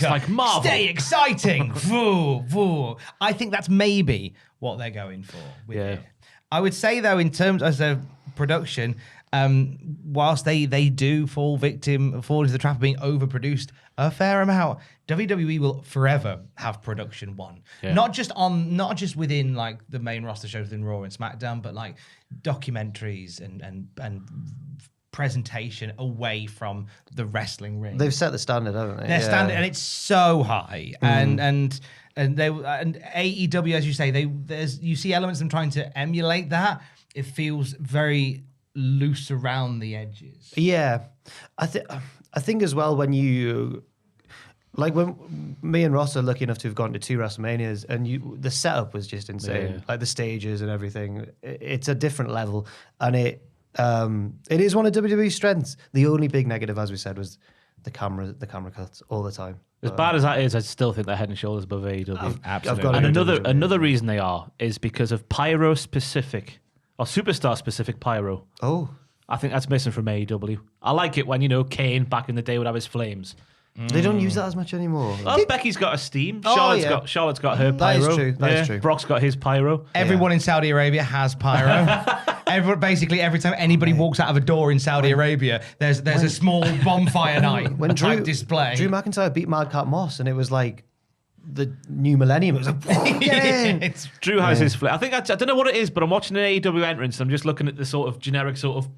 like Marvel. Stay exciting. Voo, voo. I think that's maybe what they're going for with it. I would say, though, in terms of the production, whilst they do fall into the trap of being overproduced a fair amount, WWE will forever have production one. Yeah. Not just within like the main roster shows within Raw and SmackDown, but like documentaries and presentation away from the wrestling ring. They've set the standard, haven't they? Their standard, and it's so high. And AEW, as you say, you see elements of them trying to emulate that. It feels very loose around the edges. Yeah, I think as well when you. Like when me and Ross are lucky enough to have gone to 2 WrestleManias, and the setup was just insane. Yeah. Like the stages and everything, it's a different level, and it is one of WWE's strengths. The only big negative, as we said, was the camera cuts all the time. As bad as that is, I still think they're head and shoulders above AEW. Absolutely. got And to another reason they are is because of pyro specific or superstar specific pyro. Oh, I think that's missing from AEW. I like it when Kane back in the day would have his flames. they don't use that as much anymore. Oh, Becky's got a steam. Oh, Charlotte's got her That pyro. is true. That is true. Brock's got his pyro. Everyone in Saudi Arabia has pyro. Basically, every time anybody walks out of a door in Saudi Arabia, there's a small bonfire night type display. Drew McIntyre beat Madcap Moss, and it was like the new millennium. It was like, get in. Drew has his flame. I don't know what it is, but I'm watching an AEW entrance. I'm just looking at the sort of generic sort of.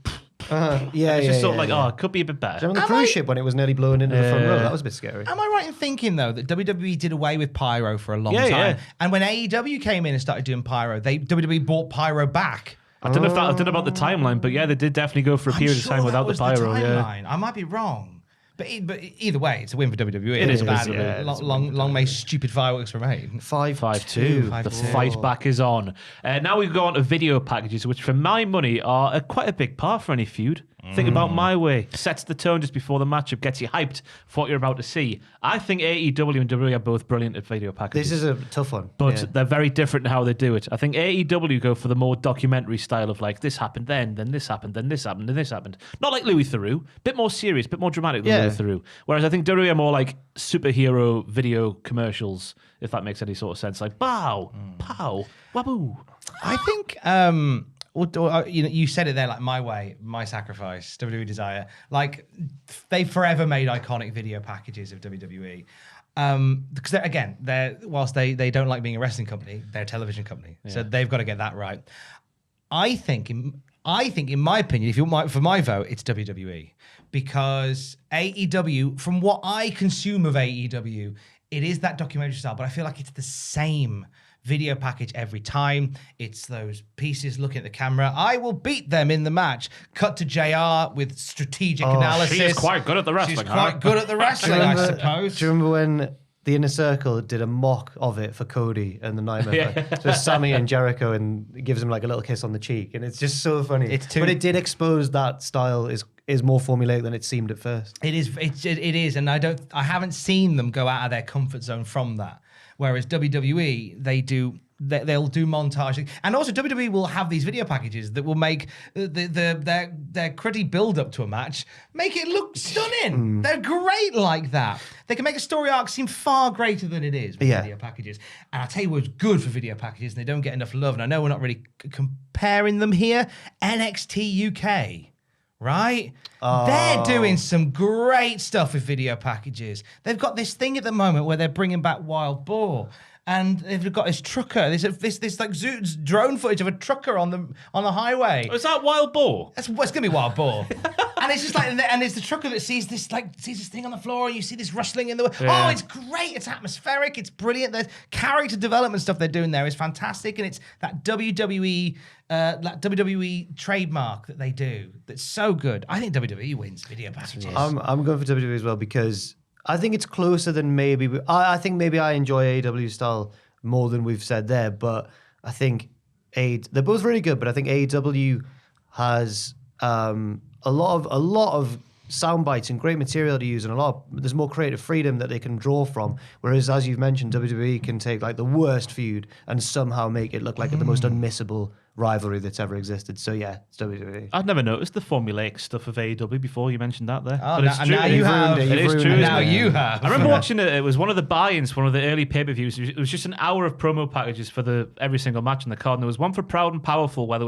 It's just sort of like, oh, it could be a bit better. Do you remember the cruise ship when it was nearly blown into the front row? That was a bit scary. Am I right in thinking, though, that WWE did away with pyro for a long time? Yeah. And when AEW came in and started doing pyro, WWE bought pyro back. I don't know about the timeline, but yeah, they did definitely go for a period of time without the pyro. Timeline. I might be wrong. But either way, it's a win for WWE. It is bad. yeah. Long may stupid fireworks remain. 5-2. The fight back is on. Now we go on to video packages, which for my money are quite a big part for any feud. Think about My Way. Sets the tone just before the matchup, gets you hyped for what you're about to see. I think AEW and WWE are both brilliant at video packages. This is a tough one. But they're very different in how they do it. I think AEW go for the more documentary style of like, this happened then this happened, then this happened, then this happened. Not like Louis Theroux. Bit more serious, bit more dramatic than Louis Theroux. Whereas I think WWE are more like superhero video commercials, if that makes any sort of sense. Like, bow, pow, waboo. I think... you said it there, like My Way, My Sacrifice, WWE Desire. Like, they forever made iconic video packages of WWE. Because whilst they don't like being a wrestling company, they're a television company, so they've got to get that right. I think, in my opinion, for my vote, it's WWE, because AEW, from what I consume of AEW, it is that documentary style, but I feel like it's the same video package every time. It's those pieces looking at the camera. I will beat them in the match. Cut to JR with strategic analysis. She is quite good at the wrestling. She's quite good at the wrestling, I suppose. Do you remember when the Inner Circle did a mock of it for Cody and the Nightmare? So it's Sammy and Jericho, and it gives him like a little kiss on the cheek, and it's just so funny. But it did expose that style is more formulaic than it seemed at first. It is, and I haven't seen them go out of their comfort zone from that. Whereas WWE, they'll do montage, and also WWE will have these video packages that will make their cruddy build up to a match make it look stunning. They're great like that. They can make a story arc seem far greater than it is with video packages. And I'll tell you what's good for video packages, and they don't get enough love. And I know we're not really comparing them here. NXT UK. Right? They're doing some great stuff with video packages. They've got this thing at the moment where they're bringing back Wild Boar, and they've got this trucker, this like drone footage of a trucker on the highway. Oh, is that Wild Boar? It's gonna be Wild Boar. And it's just like, and it's the trucker that sees this thing on the floor, and you see this rustling in the. Oh, it's great! It's atmospheric. It's brilliant. The character development stuff they're doing there is fantastic, and it's that WWE trademark that they do that's so good. I think WWE wins video packages. I'm going for WWE as well, because I think it's closer than maybe. I think maybe I enjoy AEW style more than we've said there, but I think they're both really good. But I think AEW has a lot of sound bites and great material to use, and there's more creative freedom that they can draw from. Whereas, as you've mentioned, WWE can take like the worst feud and somehow make it look like the most unmissable rivalry that's ever existed. So yeah, it's WWE. I'd never noticed the formulaic stuff of AEW before you mentioned that there. Oh, but it's true. now you have. It is true. Now you have. I remember watching it. It was one of the buy-ins, one of the early pay-per-views. It was just an hour of promo packages for every single match in the card. And there was one for Proud and Powerful where they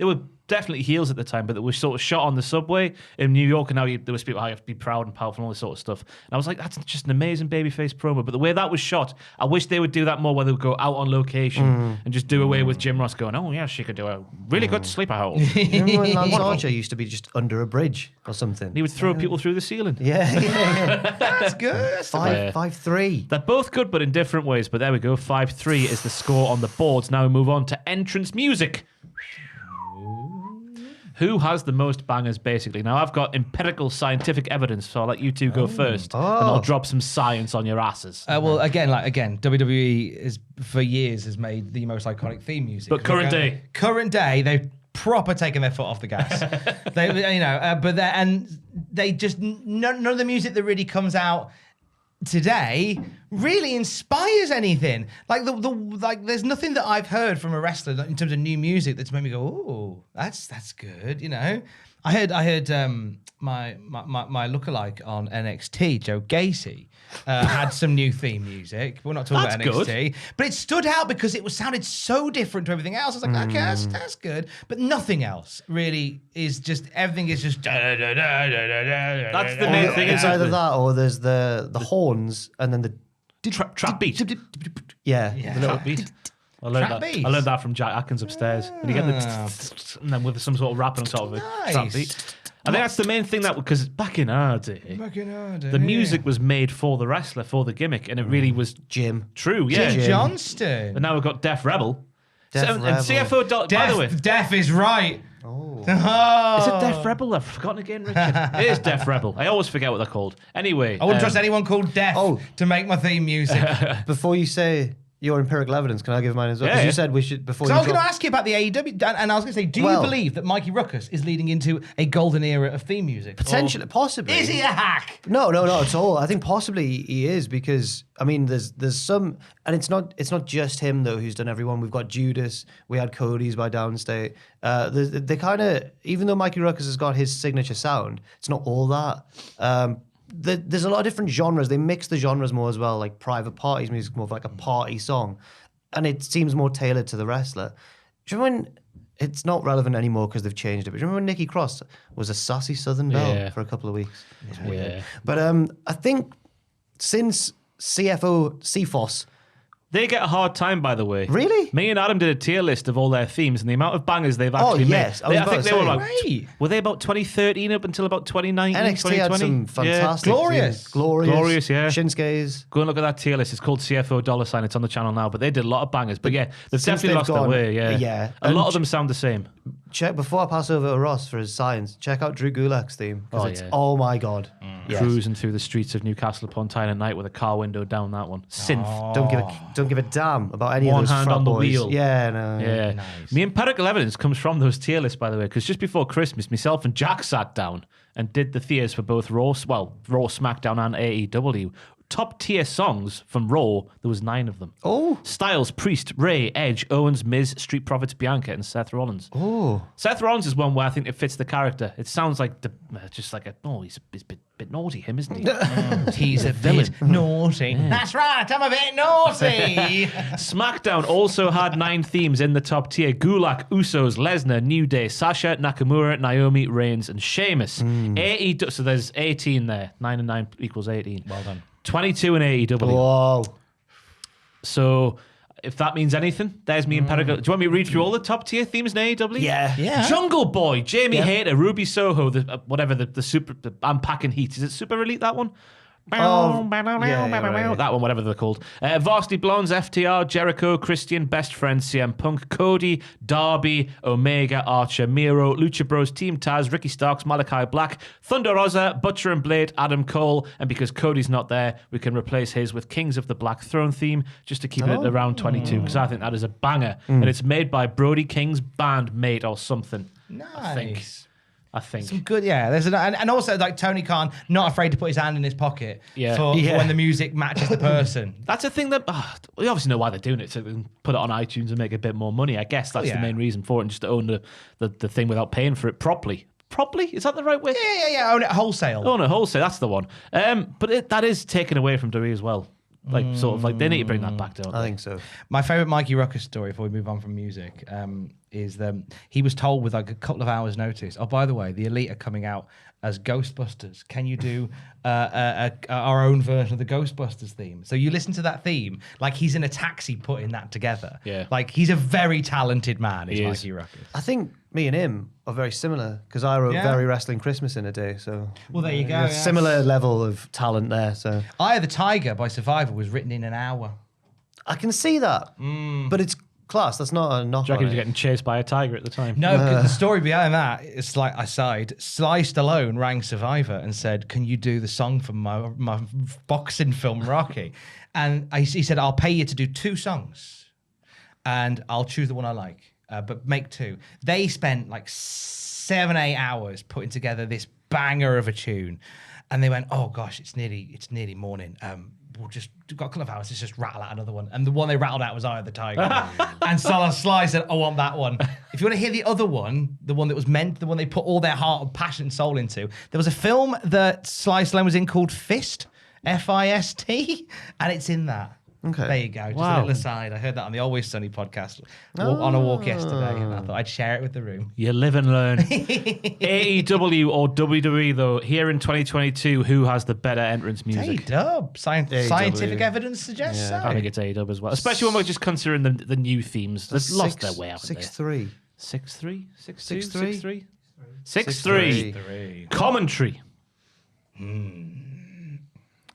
were definitely heels at the time, but they were sort of shot on the subway in New York, and now there was people how you have to be proud and powerful and all this sort of stuff. And I was like, that's just an amazing babyface promo. But the way that was shot, I wish they would do that more, where they would go out on location and just do away with Jim Ross going, oh yeah, she could do a really good sleeper hold. Remember when Lance Archer used to be just under a bridge or something? He would throw people through the ceiling. Yeah. That's good. 5-3. They're both good, but in different ways. But there we go. 5-3 is the score on the boards. Now we move on to entrance music. Who has the most bangers, basically? Now, I've got empirical scientific evidence, so I'll let you two go first, and I'll drop some science on your asses. Well, again, WWE is for years has made the most iconic theme music. But current day, they've proper taken their foot off the gas. They just none of the music that really comes out today really inspires anything. Like there's nothing that I've heard from a wrestler in terms of new music that's made me go, "Oh, that's good." You know, I heard my lookalike on NXT, Joe Gacy, had some new theme music. We're not talking That's about NXT, good. but it stood out because it sounded so different to everything else. I was like, okay, that's good, but nothing else really is just. Everything is just. That's the main thing. It's either that or there's the horns and then the trap beat. yeah. Yeah. The little, Trap beat. I learned Trap that. beats. I learned that from Jack Atkins upstairs. And you get the and then with some sort of rap on top of it. Nice. Trap beat. I think that's the main thing because back in our day, the music was made for the wrestler, for the gimmick, and it really was Jim. true. Yeah. Jim Johnston. And now we've got Def Rebel. Def And Rebel. CFO, by the way, Def is right. Oh. is it Def Rebel? I've forgotten again, Richard. It is Def Rebel. I always forget what they're called. Anyway. I wouldn't trust anyone called Def to make my theme music. Before you say your empirical evidence, can I give mine as well? Yeah, Because yeah. you said we should before. So you I was going to drop- ask you about the AEW, and I was going to say, do you believe that Mikey Ruckus is leading into a golden era of theme music? Potentially, possibly. Or is he a hack? No, not at all. I think possibly he is because I mean, there's some, and it's not just him though who's done everyone. We've got Judas, we had Cody's by Downstate. They kind of, even though Mikey Ruckus has got his signature sound, it's not all that. There's a lot of different genres. They mix the genres more as well. Like Private Party's music, more of like a party song, and it seems more tailored to the wrestler. Do you remember when? It's not relevant anymore because they've changed it. But do you remember when Nikki Cross was a sassy Southern belle Yeah. for a couple of weeks? It's weird. Yeah. But I think since CFOS, They get a hard time, by the way. Really? Me and Adam did a tier list of all their themes and the amount of bangers they've actually yes. made. I was I about think to they were say. like, Right. were they about 2013 up until about 2019, NXT had 2020? some fantastic Glorious. teams. Glorious, yeah. Shinsuke's. Go and look at that tier list. It's called CFO $. It's on the channel now, but they did a lot of bangers. But yeah, they've since definitely they've lost their gone- way. Yeah, yeah. A And lot of them sound the same. Check before I pass over to Ross for his science. Check out Drew Gulak's theme because Oh, it's yeah. oh my god. Yes. Cruising through the streets of Newcastle upon Tyne at night with a car window down. That one. Synth. Don't give a damn about any One of those hand frat on the boys. wheel. Yeah, no. Yeah. Nice. The empirical evidence comes from those tier lists, by the way, because just before Christmas, myself and Jack sat down and did the tiers for both Raw, SmackDown, and AEW. Top tier songs from Raw, there was 9 of them. Oh. Styles, Priest, Ray, Edge, Owens, Miz, Street Profits, Bianca, and Seth Rollins. Oh. Seth Rollins is one where I think it fits the character. It sounds like just like he's a bit naughty, him, isn't he? He's a villain. bit naughty. That's right, I'm a bit naughty. SmackDown also had 9 themes in the top tier. Gulak, Usos, Lesnar, New Day, Sasha, Nakamura, Naomi, Reigns, and Sheamus. AEW, so there's 18 there. 9 and 9 equals 18. Well done. 22 in AEW. Whoa. So if that means anything, there's me empirical. Do you want me to read through all the top tier themes in AEW? Yeah. Jungle Boy, Jamie Hayter, Ruby Soho, the super, I'm packing heat. Is it Super Elite, that one? Oh, yeah, That one, whatever they're called. Varsity Blondes, FTR, Jericho, Christian, Best Friend, CM Punk, Cody, Darby, Omega, Archer, Miro, Lucha Bros, Team Taz, Ricky Starks, Malachi Black, Thunder Rosa, Butcher and Blade, Adam Cole, and because Cody's not there, we can replace his with Kings of the Black Throne theme just to keep it at around 22 because I think that is a banger and it's made by Brody King's bandmate or something. Nice. I think. Some good, yeah. There's and also like Tony Khan, not afraid to put his hand in his pocket for when the music matches the person. That's a thing that we obviously know why they're doing it, so they can put it on iTunes and make a bit more money. I guess that's the main reason for it, and just to own the thing without paying for it properly. Properly? Is that the right way? Yeah. Own it wholesale. Oh no, wholesale. That's the one. But that is taken away from WWE as well. Like sort of like they need to bring that back, don't they? I think so. My favorite Mikey Ruckus story before we move on from music is that he was told with like a couple of hours' notice, oh, by the way, the Elite are coming out as Ghostbusters. Can you do our own version of the Ghostbusters theme? So you listen to that theme, like he's in a taxi putting that together. Yeah. Like he's a very talented man, is He is. Mikey Ruckus. I think me and him are very similar because I wrote Yeah. Very Wrestling Christmas in a day. So Well, there you go. a yes. similar level of talent there. So Eye of the Tiger by Survivor was written in an hour. I can see that, but it's class. That's not a knock. Do you reckon on he was it. getting chased by a tiger at the time? No, 'cause the story behind that is slight aside. Sly Stallone rang Survivor and said, "Can you do the song from my boxing film Rocky?" And he said, "I'll pay you to do 2 songs, and I'll choose the one I like, but make 2." They spent like 7-8 hours putting together this banger of a tune, and they went, "Oh gosh, it's nearly morning. We've got a couple of hours. Let's just rattle out another one." And the one they rattled out was Eye of the Tiger. And Sly said, "I want that one." If you want to hear the other one, the one that was meant, the one they put all their heart, passion, and soul into, there was a film that Sly Stallone was in called Fist, F-I-S-T, and it's in that. Okay. There you go. Just a Wow. little aside. I heard that on the Always Sunny podcast on a walk yesterday, and I thought I'd share it with the room. You live and learn. AEW or WWE, though, here in 2022, who has the better entrance music? A-Dub. AEW. Scientific evidence suggests so. I think it's AEW as well, especially when we're just considering the new themes. They've lost their way, haven't they? 6-3. 6-3? 6-2? 6-3? 6-3? 6-3. Commentary.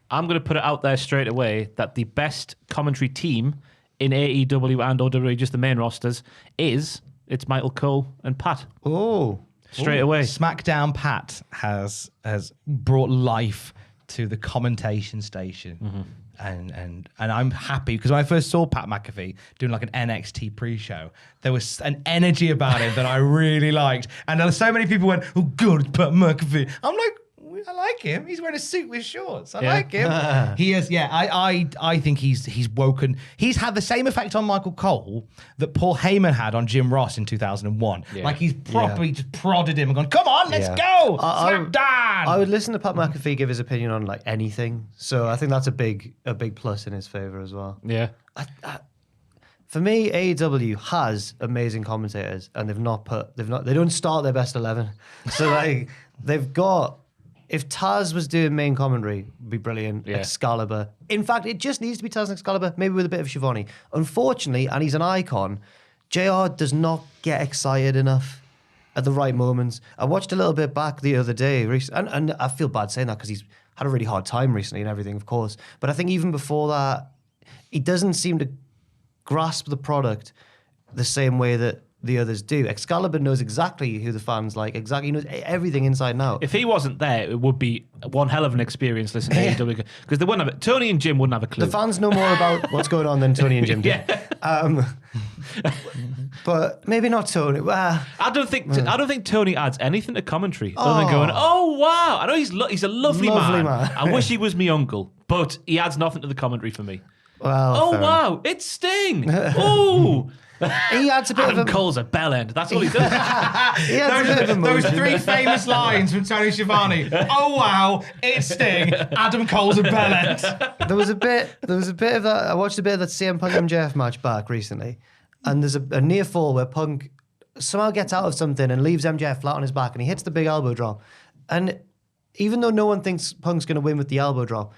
I'm going to put it out there straight away that the best commentary team in AEW and WWE, just the main rosters, it's Michael Cole and Pat. Oh. Straight away. SmackDown Pat has brought life to the commentation station. And I'm happy because when I first saw Pat McAfee doing like an NXT pre-show, there was an energy about him that I really liked. And there were so many people went, "Oh God, it's Pat McAfee." I'm like, I like him. He's wearing a suit with shorts. I like him. He is. Yeah, I think he's woken. He's had the same effect on Michael Cole that Paul Heyman had on Jim Ross in 2001. Yeah. Like he's properly just prodded him and gone, "Come on, let's go, SmackDown." I would listen to Pat McAfee give his opinion on like anything. So I think that's a big plus in his favor as well. Yeah. For me, AEW has amazing commentators, and they don't start their best 11. So like they've got. If Taz was doing main commentary, it'd be brilliant. Yeah. Excalibur. In fact, it just needs to be Taz and Excalibur, maybe with a bit of Shivani. Unfortunately, and he's an icon, JR does not get excited enough at the right moments. I watched a little bit back the other day, and I feel bad saying that because he's had a really hard time recently and everything, of course. But I think even before that, he doesn't seem to grasp the product the same way that the others do. Excalibur knows exactly who the fans like, exactly, he knows everything inside and out. If he wasn't there, it would be one hell of an experience listening to AEW because they wouldn't have it. Tony and Jim wouldn't have a clue. The fans know more about what's going on than Tony and Jim do. But maybe not Tony. I don't think Tony adds anything to commentary other than going, "Oh wow!" I know he's a lovely man. I wish he was me uncle, but he adds nothing to the commentary for me. Well, Oh fair wow! It's Sting. Oh. He adds a bit Adam of a... Cole's a bell end. That's all he does. He adds a bit of Those emotion. 3 famous lines from Tony Schiavone. "Oh wow, it's Sting. Adam Cole's a bellend." There was a bit of that. I watched a bit of that CM Punk MJF match back recently, and there's a near fall where Punk somehow gets out of something and leaves MJF flat on his back, and he hits the big elbow drop. And even though no one thinks Punk's going to win with the elbow drop,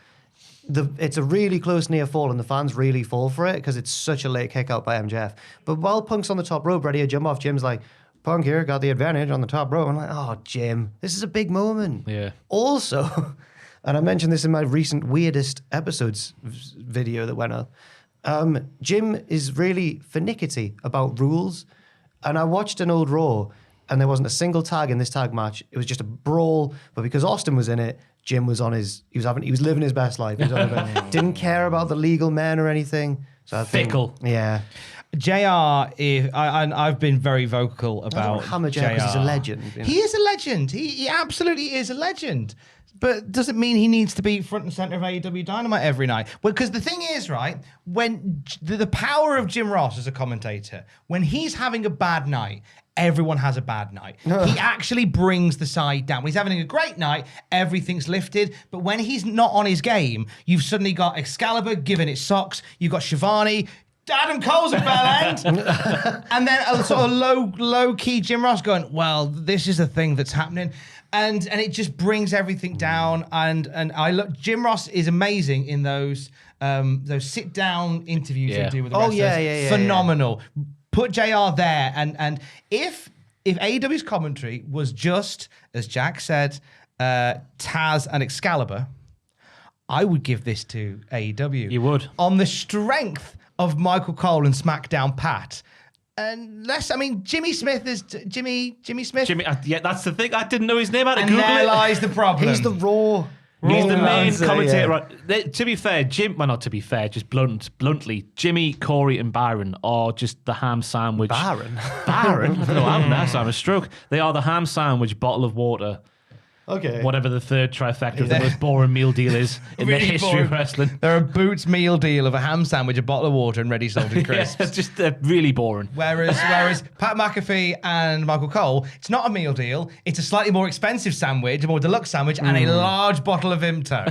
it's a really close near fall, and the fans really fall for it because it's such a late kick out by MJF. But while Punk's on the top rope, ready to jump off, Jim's like, "Punk here got the advantage on the top rope." I'm like, "Oh, Jim, this is a big moment." Yeah. Also, and I mentioned this in my recent weirdest episodes video that went up, Jim is really finicky about rules. And I watched an old Raw, and there wasn't a single tag in this tag match. It was just a brawl. But because Austin was in it, Jim was on he was living his best life. He was on didn't care about the legal men or anything. So I think, Fickle. yeah. JR, I've been very vocal about Hammer JR because he's a legend. You know? He is a legend. He absolutely is a legend. But doesn't mean he needs to be front and center of AEW Dynamite every night. Well, because the thing is, right, when the power of Jim Ross as a commentator, when he's having a bad night, everyone has a bad night. He actually brings the side down. When he's having a great night, everything's lifted. But when he's not on his game, you've suddenly got Excalibur giving it socks. You've got Shivani. Adam Cole's a bell end. And then a sort of low key Jim Ross going, well, this is a thing that's happening. And it just brings everything down. And I look, Jim Ross is amazing in those sit down interviews they do with the wrestlers. Phenomenal. Put JR there. And if AEW's commentary was just, as Jack said, Taz and Excalibur, I would give this to AEW. You would. On the strength of Michael Cole and SmackDown Pat. Unless, I mean, Jimmy Smith is Jimmy Smith. Yeah, that's the thing. I didn't know his name. I had to And Google there it. lies the problem. He's the Raw. He's the main announcer, commentator. yeah. Right. To be fair, not to be fair, just bluntly, Jimmy, Corey, and Byron are just the ham sandwich. Byron? Byron? I don't know. I'm now having a stroke. They are the ham sandwich, bottle of water. Okay. Whatever the third trifecta of the most boring meal deal is in the Really history of boring. wrestling. They're a Boots meal deal of a ham sandwich, a bottle of water, and ready salted Yeah, crisps. it's just really boring. Whereas Pat McAfee and Michael Cole, it's not a meal deal. It's a slightly more expensive sandwich, a more deluxe sandwich, and a large bottle of Vimto.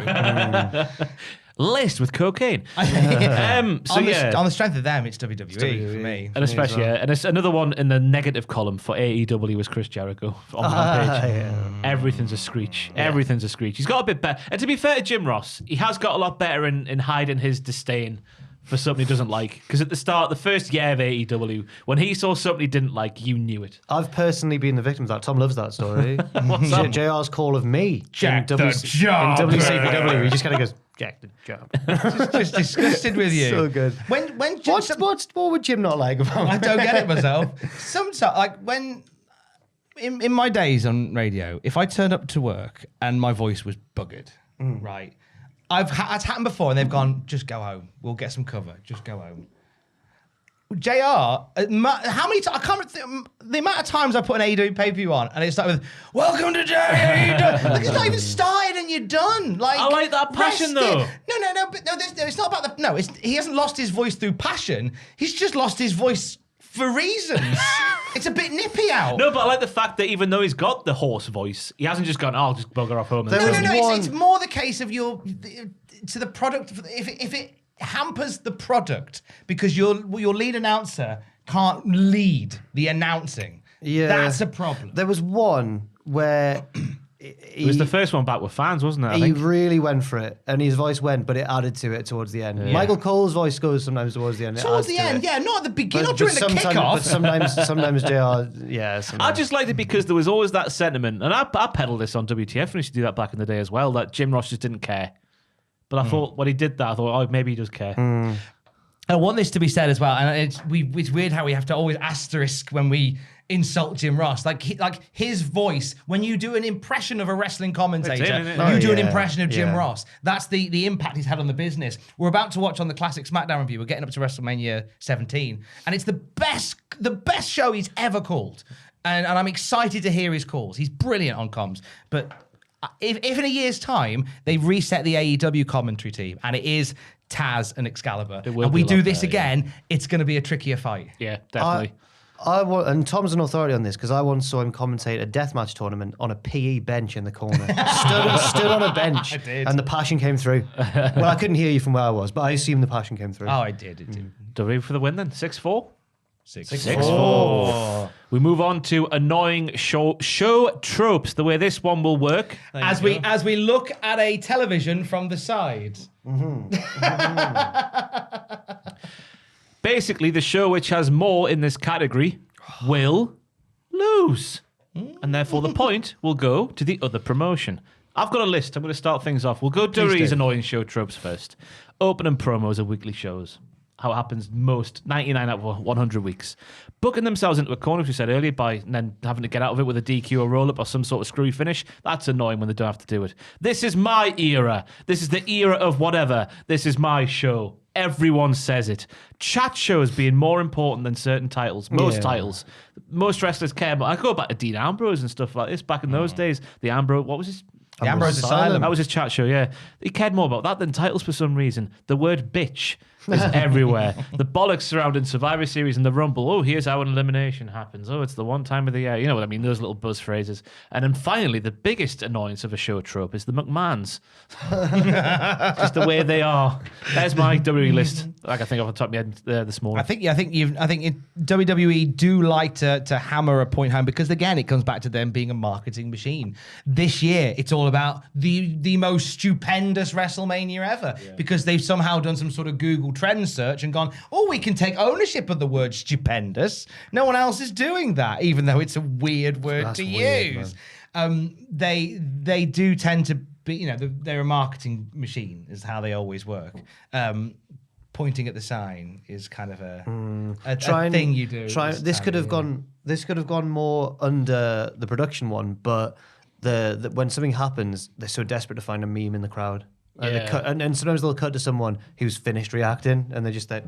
Laced with cocaine. On the strength of them, it's WWE for me. And especially, and it's another one in the negative column for AEW was Chris Jericho on the page. Everything's a screech. Everything's a screech. He's got a bit better. And to be fair to Jim Ross, he has got a lot better in hiding his disdain for something he doesn't like. Because at the start, the first year of AEW, when he saw something he didn't like, you knew it. I've personally been the victim of that. Tom loves that story. What's that? JR's call of me Jack in the Job. in WCPW. He just kind of goes, Jack the Job. Just disgusted with you. So good. When Jim, What would Jim not like about I it? don't get it myself. Sometimes, like when in my days on radio, if I turned up to work and my voice was buggered, right? It's happened before, and they've gone, just go home. We'll get some cover. Just go home. JR, how many times? I can't the amount of times I put an AEW pay-per-view on, and it started with "Welcome to AEW." Like it's not even started, and you're done. Like I like that passion, rest though. it. No, it's not about the. No, he hasn't lost his voice through passion. He's just lost his voice for reasons. It's a bit nippy out. No, but I like the fact that even though he's got the hoarse voice, he hasn't just gone, I'll just bugger off home. There was No. one- It's more the case of to the product. If it hampers the product because your lead announcer can't lead the announcing, that's a problem. There was one where It was the first one back with fans, wasn't it? I he think. really went for it, and his voice went, but it added to it towards the end. Michael Cole's voice goes sometimes towards the end. Towards the end, yeah, not at the beginning, not during the But kickoff. sometimes JR, yeah. I just liked it because there was always that sentiment, and I peddled this on WTF, and we used to do that back in the day as well, that Jim Ross just didn't care. But I thought when he did that, I thought, oh, maybe he does care. I want this to be said as well, and it's weird how we have to always asterisk when we insult Jim Ross. Like his voice, when you do an impression of a wrestling commentator, It's him, isn't it? you do an yeah, impression of Jim yeah. Ross. That's the impact he's had on the business. We're about to watch on the Classic SmackDown review. We're getting up to WrestleMania 17, and it's the best show he's ever called. And I'm excited to hear his calls. He's brilliant on comms. But if in a year's time they reset the AEW commentary team and it is Taz and Excalibur, It will and be we a do lot this better, again, it's going to be a trickier fight. Yeah, definitely. And Tom's an authority on this because I once saw him commentate a deathmatch tournament on a PE bench in the corner. stood on a bench, I did. and the passion came through. Well, I couldn't hear you from where I was, but I assume the passion came through. Oh, I did. It did. WWE for the win then? 6-4? 6-4. We move on to annoying show tropes, the way this one will work. As we look at a television from the side. Basically, the show which has more in this category will lose. And therefore, the point will go to the other promotion. I've got a list. I'm going to start things off. We'll go WWE's annoying show tropes first. Opening promos of weekly shows. How it happens most 99 out of 100 weeks. Booking themselves into a corner, as we said earlier, and then having to get out of it with a DQ or roll-up or some sort of screwy finish. That's annoying when they don't have to do it. This is my era. This is the era of whatever. This is my show. Everyone says it. Chat shows being more important than certain titles. Most titles. Most wrestlers care about. I go back to Dean Ambrose and stuff like this. Back in those days, the Ambrose, what was his? The Ambrose Asylum. That was his chat show, yeah. He cared more about that than titles for some reason. The word bitch is everywhere. The bollocks surrounding Survivor Series and the Rumble. Oh, here's how an elimination happens. Oh, it's the one time of the year. You know what I mean? Those little buzz phrases. And then finally, the biggest annoyance of a show trope is the McMahons. Just the way they are. There's my WWE list. Like I think off the top of my head this morning. I think WWE do like to hammer a point home because again, it comes back to them being a marketing machine. This year, it's all about the most stupendous WrestleMania ever because they've somehow done some sort of Google trend search and gone, oh, we can take ownership of the word stupendous. No one else is doing that, even though it's a weird word to use. They do tend to be, they're a marketing machine is how they always work. Pointing at the sign is kind of a thing you do. This could have gone more under the production one, but the when something happens, they're so desperate to find a meme in the crowd. And sometimes they'll cut to someone who's finished reacting, and they're just like,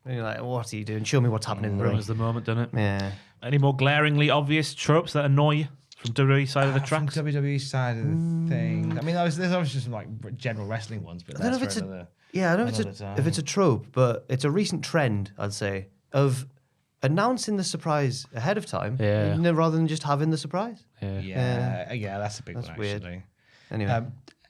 "What are you doing? Show me what's happening in the ring." Ruins the moment, doesn't it? Yeah. Any more glaringly obvious tropes that annoy you from WWE side of the tracks? From WWE side of the thing. I mean, there's obviously some like general wrestling ones, but I don't know if it's a trope, but it's a recent trend, I'd say, of announcing the surprise ahead of time, rather than just having the surprise. Yeah, that's a big That's one weird. actually. Anyway.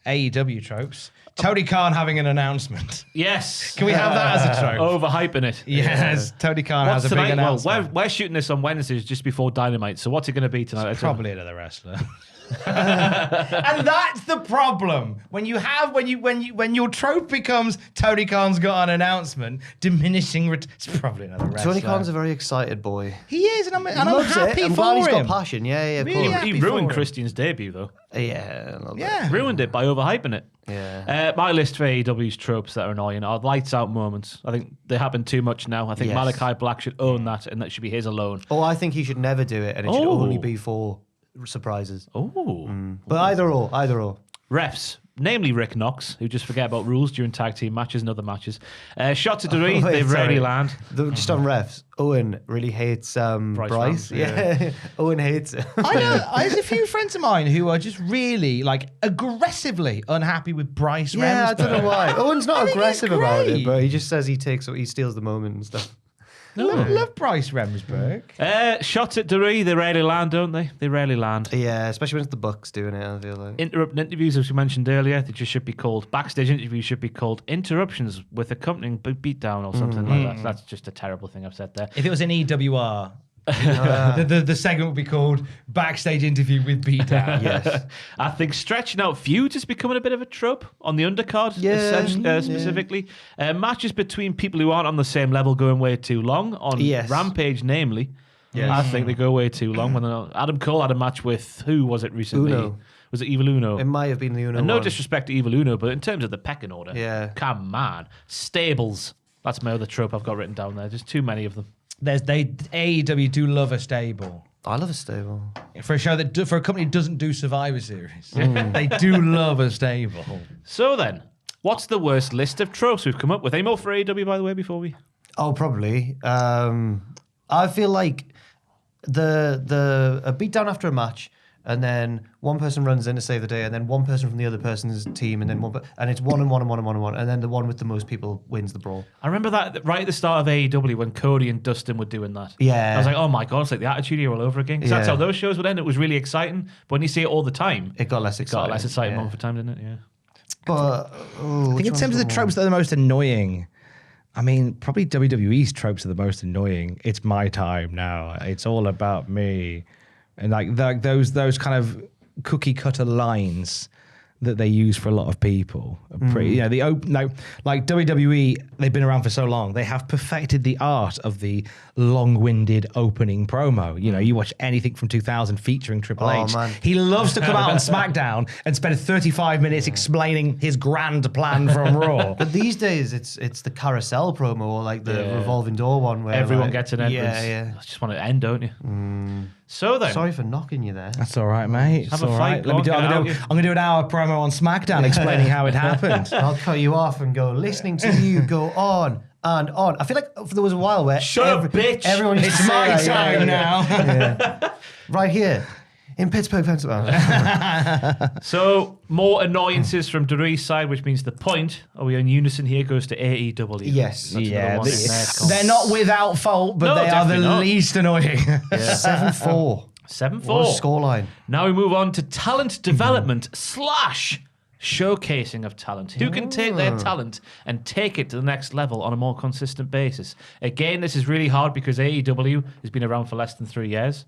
AEW tropes. Tony Khan having an announcement. Yes. Can we have that as a trope? Overhyping it. Yes, Tony Khan What's has a tonight? big announcement. We're shooting this on Wednesdays just before Dynamite. So what's it going to be tonight? It's probably another wrestler. And that's the problem. When your trope becomes Tony Khan's got an announcement, diminishing it's probably another wrestler. Tony Khan's a very excited boy. He is, and I'm Loves happy it. I'm for glad he's him. got passion. Yeah, of Really course. happy He for ruined him. Christian's debut though. Yeah, a little bit. Yeah. Ruined it by overhyping it. Yeah. My list for AEW's tropes that are annoying are lights out moments. I think they happen too much now. I think Yes. Malachi Black should own that, and that should be his alone. Or I think he should never do it, and it should only be for surprises. Oh. But either or. Refs, namely Rick Knox, who just forget about rules during tag team matches and other matches. Shots at Doreen, they rarely land. Just on refs, Owen really hates Bryce. Rams, Yeah. Owen hates it. I know. There's a few friends of mine who are just really aggressively unhappy with Bryce Yeah, I Remsburg. don't know why. Owen's not I think he's aggressive about it, great. but he just says he steals the moment and stuff. Love Bryce Remsburg. Shots at Doreen, they rarely land, don't they? They rarely land. Yeah, especially when it's the Bucks doing it, I feel like. Interrupting interviews, as we mentioned earlier, they just should be called backstage interviews. Should be called interruptions with accompanying beatdown or something like that. That's just a terrible thing I've said there. If it was an EWR, the segment would be called Backstage Interview with Beatdown. Yes. I think stretching out feuds is becoming a bit of a trope on the undercard, specifically. Matches between people who aren't on the same level going way too long. On Rampage, namely. Yes. I think they go way too long. When Adam Cole had a match with, who was it recently? Uno. Was it Evil Uno? It might have been the Uno And no one. disrespect to Evil Uno, but in terms of the pecking order, come on. Stables. That's my other trope I've got written down there. Just too many of them. AEW do love a stable. I love a stable. For a show for a company that doesn't do Survivor Series, they do love a stable. So then, what's the worst list of tropes we've come up with? Any more for AEW, by the way, before we... Oh, probably. I feel like a beatdown after a match, and then one person runs in to save the day, and then one person from the other person's team, and then and it's one, and then the one with the most people wins the brawl. I remember that right at the start of AEW when Cody and Dustin were doing that. Yeah. I was like, oh my God, it's like the Attitude Era all over again. Because that's how those shows would end. It was really exciting. But when you see it all the time, It got less exciting. moment for time, didn't it? Yeah. But I think in terms of the tropes that are the most annoying, I mean, probably WWE's tropes are the most annoying. It's my time now. It's all about me. And like those kind of cookie cutter lines that they use for a lot of people are pretty. Like WWE, they've been around for so long. They have perfected the art of the long-winded opening promo. You watch anything from 2000 featuring Triple H. Man. He loves to come out on SmackDown and spend 35 minutes explaining his grand plan from Raw. But these days, it's the carousel promo or like the revolving door one where Everyone gets an entrance. Yeah. I just want it to end, don't you? So then. Sorry for knocking you there. That's all right, mate. Have It's a all fight, right. go on, get it out, I'm going to do an hour promo on SmackDown explaining how it happened. I'll cut you off and go, listening to you go on and on. I feel like there was a while where Shut up, bitch. Everyone used to It's say my that, time now. Yeah. Right here. in Pittsburgh, Pennsylvania. So, more annoyances from Doree's side, which means the point, are we in unison here, goes to AEW. Yes. That's Yeah, another one in there, Colin. they're not without fault, but No, they are the definitely not. least annoying. 7-4. 7-4. What a scoreline. Now we move on to talent development / showcasing of talent. Who can take their talent and take it to the next level on a more consistent basis? Again, this is really hard because AEW has been around for less than 3 years.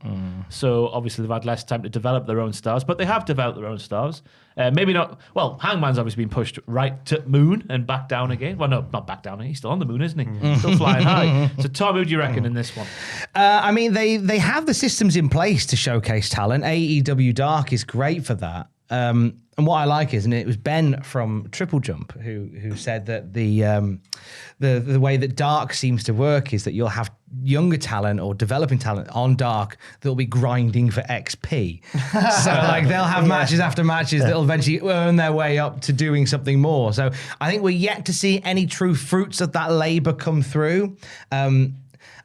So obviously they've had less time to develop their own stars, but they have developed their own stars. Maybe not. Well, Hangman's obviously been pushed right to moon and back down again. Well, no, not back down. He's still on the moon, isn't he? Still flying high. So Tom, who do you reckon in this one? I mean, they have the systems in place to showcase talent. AEW Dark is great for that. And what I like is, and it was Ben from Triple Jump who said that the way that Dark seems to work is that you'll have younger talent or developing talent on Dark that'll be grinding for XP. So like they'll have matches after matches that'll eventually earn their way up to doing something more. So I think we're yet to see any true fruits of that labor come through. And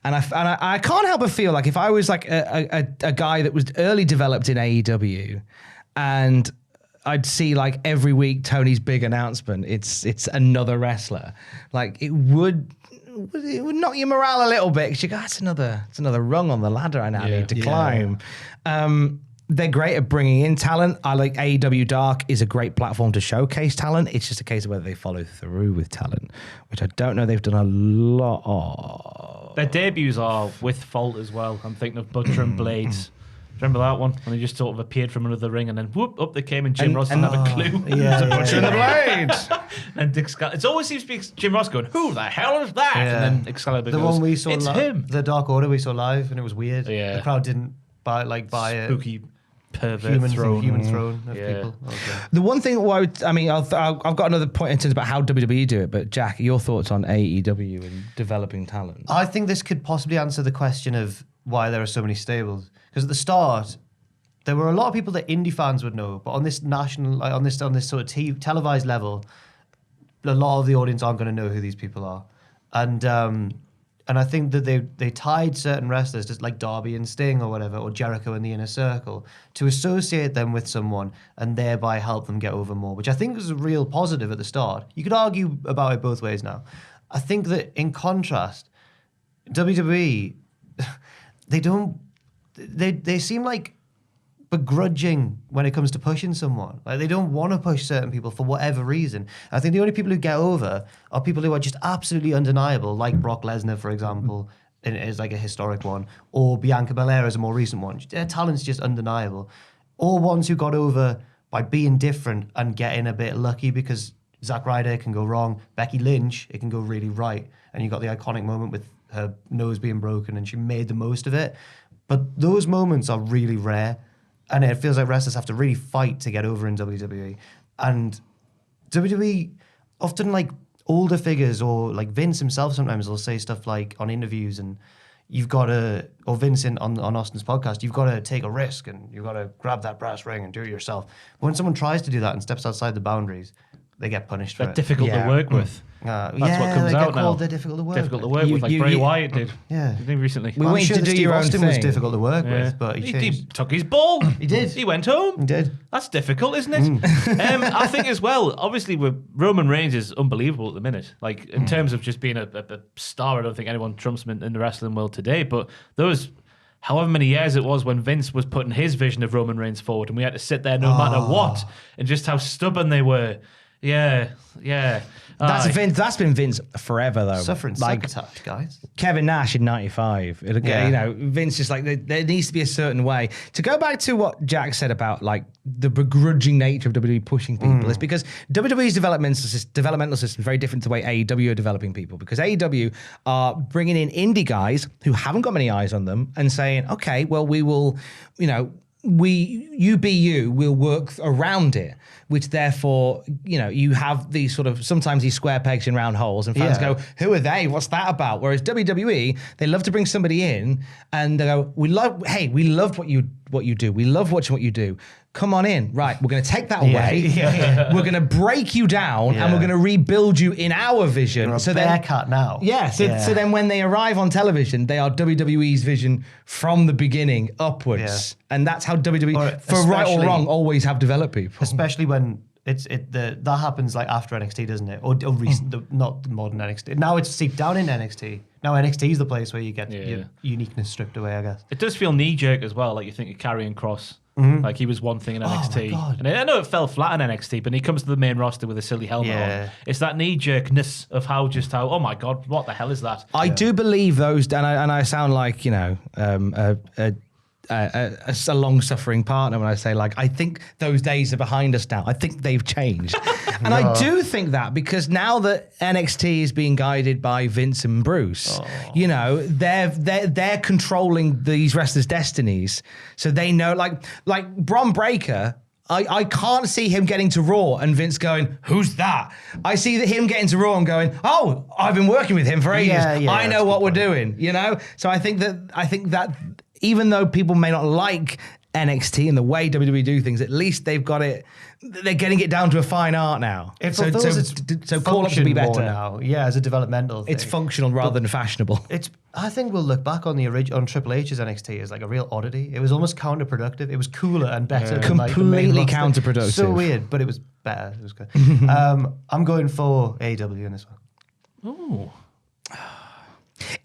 I can't help but feel like if I was like a guy that was early developed in AEW and I'd see like every week Tony's big announcement, it's another wrestler. Like it would knock your morale a little bit because you go, it's another rung on the ladder I now need to climb. They're great at bringing in talent. I like AEW Dark is a great platform to showcase talent. It's just a case of whether they follow through with talent, which I don't know they've done a lot of. Their debuts are with fault as well. I'm thinking of Butcher and Blades. Remember that one? When they just sort of appeared from another ring and then whoop, up they came and Jim Ross didn't have a clue. Butcher and the Blades. And Dick Excalibur. It always seems to be Jim Ross going, who the hell is that? Yeah. And then Excalibur The goes, one we saw it's him. the Dark Order we saw live, and it was weird. Yeah. The crowd didn't buy it. Spooky pervert Human throne. throne of Yeah. people. Okay. The one thing I've got another point in terms about how WWE do it, but Jack, your thoughts on AEW and developing talent? I think this could possibly answer the question of why there are so many stables. Because at the start, there were a lot of people that indie fans would know, but on this national, like on this sort of televised level, a lot of the audience aren't going to know who these people are, and I think that they tied certain wrestlers, just like Darby and Sting or whatever, or Jericho in the Inner Circle, to associate them with someone and thereby help them get over more, which I think was a real positive at the start. You could argue about it both ways now. I think that in contrast, WWE, they seem like begrudging when it comes to pushing someone. Like they don't want to push certain people for whatever reason. I think the only people who get over are people who are just absolutely undeniable, like Brock Lesnar, for example, is like a historic one, or Bianca Belair is a more recent one. Their talent's just undeniable. Or ones who got over by being different and getting a bit lucky because Zack Ryder can go wrong, Becky Lynch, it can go really right. And you got the iconic moment with her nose being broken and she made the most of it. But those moments are really rare. And it feels like wrestlers have to really fight to get over in WWE. And WWE, often like older figures or like Vince himself sometimes will say stuff like on interviews and you've got to, or Vince on Austin's podcast, you've got to take a risk and you've got to grab that brass ring and do it yourself. But when someone tries to do that and steps outside the boundaries, they get punished for They're it. difficult to work with. That's what comes out now. They're difficult to work Difficult to with. work with, like Bray Wyatt did. Yeah. Didn't he recently? We I'm want you sure to that do Steve your own Austin was thing. difficult to work Yeah. with, but he He changed. took his ball. He did. He went home. He did. That's difficult, isn't it? I think as well, obviously, Roman Reigns is unbelievable at the minute. Like, in terms of just being a star, I don't think anyone trumps him in the wrestling world today. But those, however many years it was when Vince was putting his vision of Roman Reigns forward and we had to sit there no matter what, and just how stubborn they were. Yeah. That's Vince. That's been Vince forever, though. Suffering succotash, guys. Kevin Nash in '95. Yeah. You know, Vince just like there needs to be a certain way. To go back to what Jack said about like the begrudging nature of WWE pushing people is because WWE's developmental system is very different to the way AEW are developing people. Because AEW are bringing in indie guys who haven't got many eyes on them and saying, okay, well, we will, you know, will work around it, which therefore, you know, you have these sort of, sometimes these square pegs in round holes and fans go, who are they? What's that about? Whereas WWE, they love to bring somebody in and they go, we loved what what you do. We love watching what you do. Come on in. Right, we're going to take that away. We're going to break you down and we're going to rebuild you in our vision. You're a bear cat now. Yeah, so then when they arrive on television, they are WWE's vision from the beginning upwards. Yeah. And that's how WWE, for right or wrong, always have developed people. Especially when that happens like after NXT, doesn't it? Or recent, not modern NXT. Now it's seeped down in NXT. Now NXT is the place where you get your uniqueness stripped away, I guess. It does feel knee-jerk as well, like you think of Karrion Kross. Like he was one thing in NXT. Oh my God. And I know it fell flat in NXT, but he comes to the main roster with a silly helmet on. It's that knee-jerkness of how, oh my God, what the hell is that? I do believe those, and I sound like, a long-suffering partner when I say, like, I think those days are behind us now. I think they've changed. And I do think that because now that NXT is being guided by Vince and Bruce, they're controlling these wrestlers' destinies. So they know, like Bron Breakker, I can't see him getting to Raw and Vince going, who's that? I see him getting to Raw and going, oh, I've been working with him for ages. I know what we're doing, So I think that even though people may not like NXT and the way WWE do things, at least they've got it. They're getting it down to a fine art now. So call up to be better now. Yeah, as a developmental thing. It's functional rather than fashionable. I think we'll look back on on Triple H's NXT as like a real oddity. It was almost counterproductive. It was cooler and better. Than completely counterproductive. So weird, but it was better. It was good. I'm going for AEW in this one. Ooh.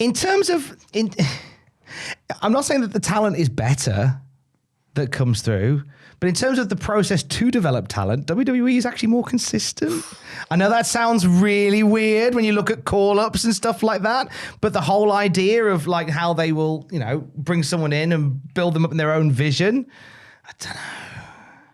In terms of... I'm not saying that the talent is better that comes through, but in terms of the process to develop talent, WWE is actually more consistent. I know that sounds really weird when you look at call-ups and stuff like that, but the whole idea of like how they will, bring someone in and build them up in their own vision, I don't know.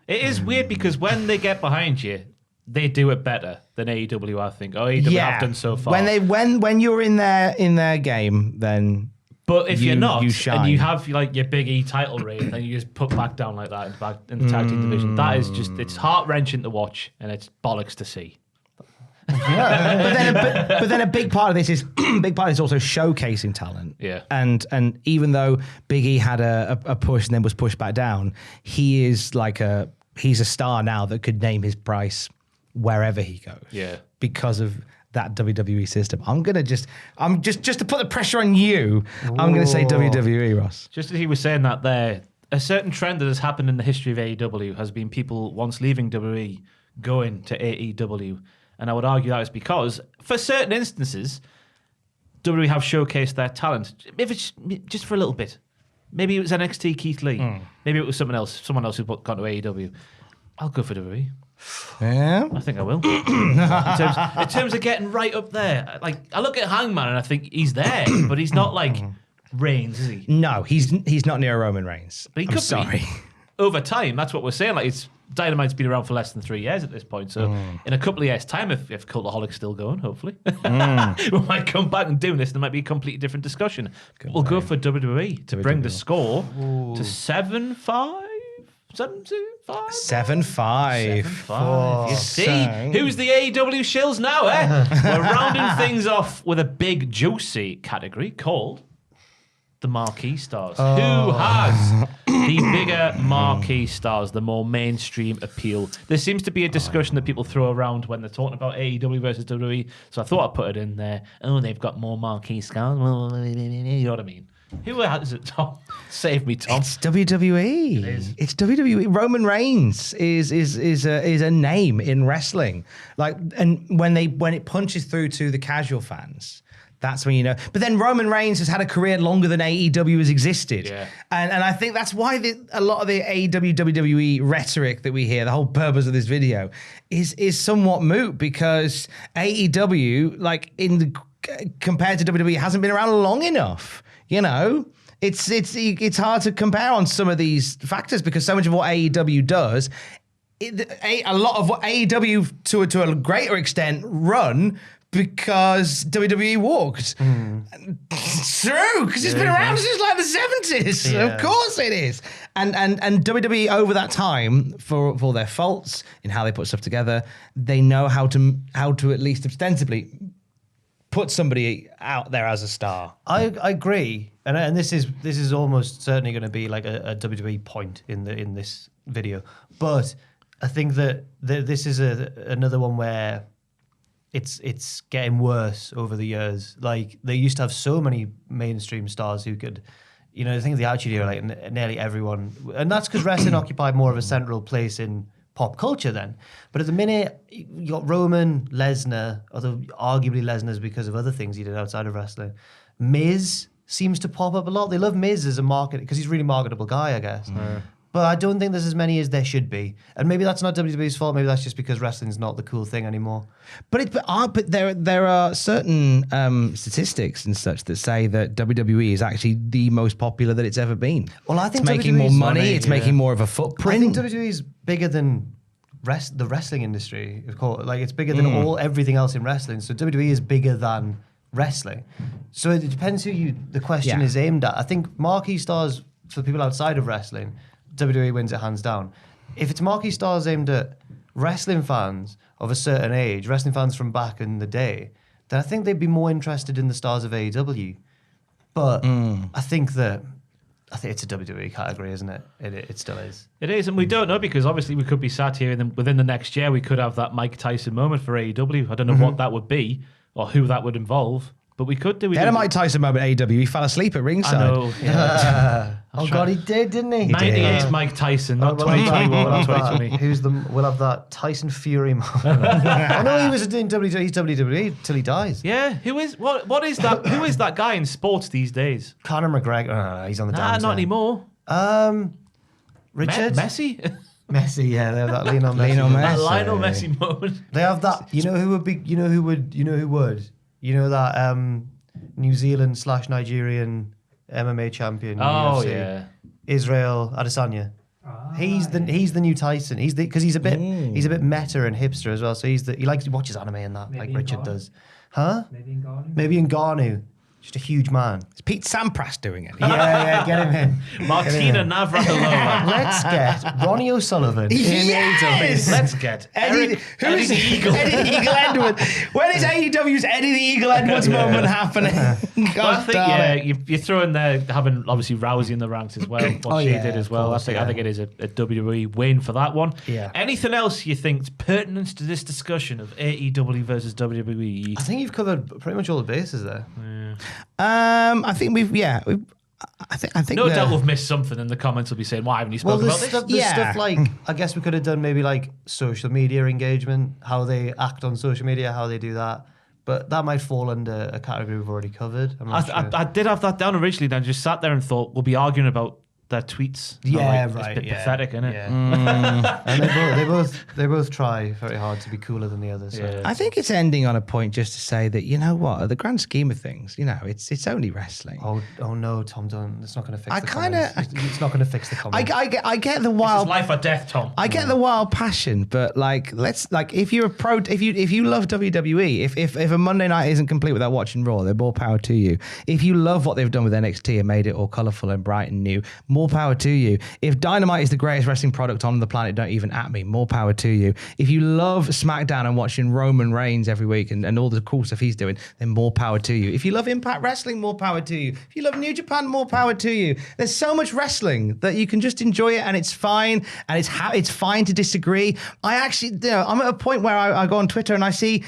It is weird because when they get behind you, they do it better than AEW, I think. AEW have done so far. When you're in their game, then... But if you're not, and you have like your Big E title reign, then you just put back down like that in the tag team division. That is just, it's heart-wrenching to watch, and it's bollocks to see. But then a big part of this is also showcasing talent. Yeah. And even though Big E had a push and then was pushed back down, he's a star now that could name his price wherever he goes. Yeah. Because of that WWE system. I'm just to put the pressure on you, I'm going to say WWE, Ross. Just as he was saying that there, a certain trend that has happened in the history of AEW has been people once leaving WWE going to AEW. And I would argue that is because, for certain instances, WWE have showcased their talent. If it's just for a little bit. Maybe it was NXT Keith Lee. Maybe it was someone else who's gone to AEW. I'll go for WWE. Yeah, I think I will. in terms of getting right up there, like I look at Hangman and I think he's there, but he's not like Reigns, is he? No, he's not near Roman Reigns. But he could be. Over time, that's what we're saying. Like Dynamite's been around for less than 3 years at this point, so in a couple of years' time, if Cultaholic's still going, hopefully, we might come back and do this. There might be a completely different discussion. We'll go for WWE to bring the score to 7-5. 7-5. 7-5. You see, who's the AEW shills now, eh? We're rounding things off with a big, juicy category called the Marquee Stars. Who has the bigger marquee stars, the more mainstream appeal? There seems to be a discussion that people throw around when they're talking about AEW versus WWE, so I thought I'd put it in there. Oh, they've got more marquee stars. You know what I mean? Who has it, Tom? Save me, Tom. It's WWE. It is. It's WWE. Roman Reigns is a name in wrestling. Like, and when it punches through to the casual fans, that's when you know. But then Roman Reigns has had a career longer than AEW has existed. Yeah. And I think that's why a lot of the AEW, WWE rhetoric that we hear, the whole purpose of this video, is somewhat moot because AEW, like compared to WWE, hasn't been around long enough. It's hard to compare on some of these factors because so much of what AEW does, a lot of what AEW to a greater extent run because WWE walked. It's true, because it's been around since like the 70s. Yeah. Of course it is. And WWE over that time, for their faults in how they put stuff together, they know how to at least ostensibly put somebody out there as a star. I agree, and this is almost certainly going to be like a WWE point in this video, but I think that this is another one where it's getting worse over the years. Like they used to have so many mainstream stars who could, I think the Attitude Era, like nearly everyone, and that's because wrestling occupied more of a central place in pop culture then. But at the minute, you got Roman, Lesnar, although arguably Lesnar's because of other things he did outside of wrestling. Miz seems to pop up a lot. They love Miz as a market because he's a really marketable guy, I guess. But I don't think there's as many as there should be. And maybe that's not WWE's fault. Maybe that's just because wrestling's not the cool thing anymore. But there are certain statistics and such that say that WWE is actually the most popular that it's ever been. Well, I think it's making more WWE's money. It's making more of a footprint. I think WWE is bigger than the wrestling industry. Like it's bigger than everything else in wrestling. So WWE is bigger than wrestling. So it depends who the question is aimed at. I think marquee stars for people outside of wrestling, WWE wins it hands down. If it's marquee stars aimed at wrestling fans of a certain age, wrestling fans from back in the day, then I think they'd be more interested in the stars of AEW. But I think it's a WWE category, isn't it? It still is. It is, and we don't know because obviously we could be sat here and then within the next year we could have that Mike Tyson moment for AEW. I don't know what that would be or who that would involve. But we could do. They had a Mike Tyson moment at AEW. He fell asleep at ringside. I know. Yeah. Oh God, he did, didn't he? 98 Mike Tyson, not 2021, not 2020. We'll have that Tyson Fury moment. I know he was doing WWE till he dies. Yeah, who is what is that? Who is that guy in sports these days? Conor McGregor. He's on the downturn. Not anymore. Richard Messi. Messi, yeah, they have that Lionel Messi. That Lionel Messi moment. They have that. You know who would be? You know who would? You know that New Zealand / Nigerian MMA champion. Oh UFC, yeah, Israel Adesanya. He's the new Tyson. Because he's a bit meta and hipster as well. So he watches anime and that like Richard does. Huh? Maybe Ngannou. Just a huge man. Is Pete Sampras doing it? Yeah, get him in. Martina Navratilova. Let's get Ronnie O'Sullivan. Yes! Let's get Eddie the Eagle. Eddie the Eagle Edwards. When is AEW's Eddie the Eagle Edwards moment happening? I think you're throwing there having obviously Rousey in the ranks as well. What she did as well. I think it is a WWE win for that one. Yeah. Anything else you think's pertinent to this discussion of AEW versus WWE? I think you've covered pretty much all the bases there. Yeah. I think I think no doubt we've missed something, and the comments will be saying, "Why haven't you spoken about this?" There's stuff like I guess we could have done maybe like social media engagement, how they act on social media, how they do that. But that might fall under a category we've already covered. I did have that down originally, and I just sat there and thought we'll be arguing about their tweets. Yeah, It's a bit pathetic, isn't it? Yeah. And they both try very hard to be cooler than the others. So. Yeah. I think it's ending on a point just to say that, you know what, at the grand scheme of things, it's only wrestling. Oh no, Tom, don't. It's not going to fix It's not going to fix the comments. I get the wild. This is life or death, Tom. I get the wild passion, but if you're if you love WWE, if a Monday night isn't complete without watching Raw, then more power to you. If you love what they've done with NXT and made it all colourful and bright and new, more power to you. If Dynamite is the greatest wrestling product on the planet, don't even at me. More power to you. If you love SmackDown and watching Roman Reigns every week and all the cool stuff he's doing, then more power to you. If you love Impact Wrestling, more power to you. If you love New Japan, more power to you. There's so much wrestling that you can just enjoy it, and it's fine. And it's fine to disagree. I actually, I'm at a point where I go on Twitter and I see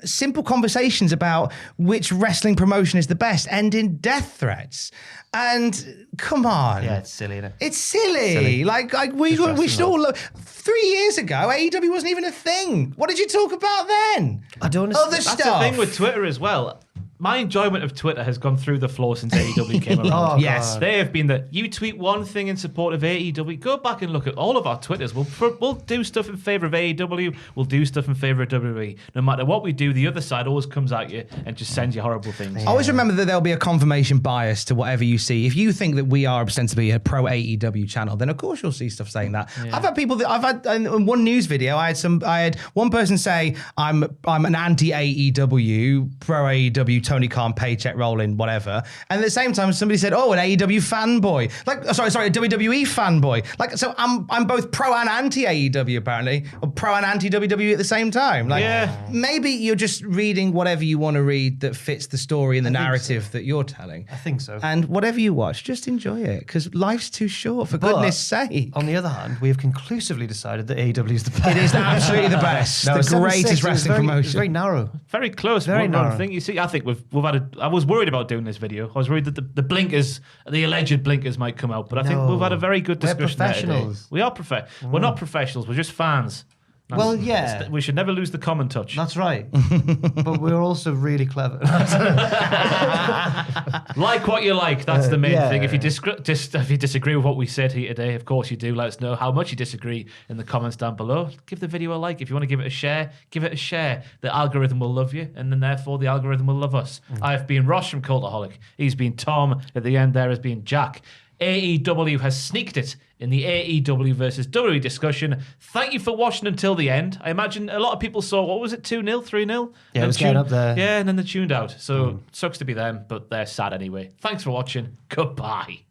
simple conversations about which wrestling promotion is the best end in death threats. And come on. Yeah, it's silly, isn't it? It's silly. Like we should all look. 3 years ago, AEW wasn't even a thing. What did you talk about then? I don't Other understand. stuff. That's the thing with Twitter as well. My enjoyment of Twitter has gone through the floor since AEW came around. Yes. They have been you tweet one thing in support of AEW. Go back and look at all of our Twitters. We'll do stuff in favour of AEW. We'll do stuff in favour of WWE. No matter what we do, the other side always comes at you and just sends you horrible things. Yeah. Always remember that there'll be a confirmation bias to whatever you see. If you think that we are ostensibly a pro AEW channel, then of course you'll see stuff saying that. Yeah. I've had people in one news video. I had one person say I'm an anti AEW, pro AEW Tony Khan paycheck rolling, whatever. And at the same time, somebody said, "Oh, an AEW fanboy." Like, sorry, a WWE fanboy. Like, so I'm both pro and anti AEW apparently, or pro and anti WWE at the same time. Like, maybe you're just reading whatever you want to read that fits the story and the narrative that you're telling. I think so. And whatever you watch, just enjoy it, because life's too short, for goodness sake. On the other hand, we have conclusively decided that AEW is the best. It is absolutely the best. No, the greatest wrestling promotion. It's very narrow. Very close. Very narrow. Thing. You see, I think we've had I was worried about doing this video. I was worried that the blinkers, the alleged blinkers, might come out. But I think we've had a very good discussion. We're professionals. We are We're not professionals. We're just fans. Well, yeah. We should never lose the common touch. That's right. But we're also really clever. Like what you like. That's the main thing. If you disagree with what we said here today, of course you do. Let us know how much you disagree in the comments down below. Give the video a like. If you want to give it a share, give it a share. The algorithm will love you, and then therefore the algorithm will love us. I've been Ross from Cultaholic. He's been Tom. At the end there has been Jack. AEW has sneaked it in the AEW versus WWE discussion. Thank you for watching until the end. I imagine a lot of people saw, what was it, 2-0, 3-0? Yeah, it was getting up there. Yeah, and then they tuned out. So sucks to be them, but they're sad anyway. Thanks for watching. Goodbye.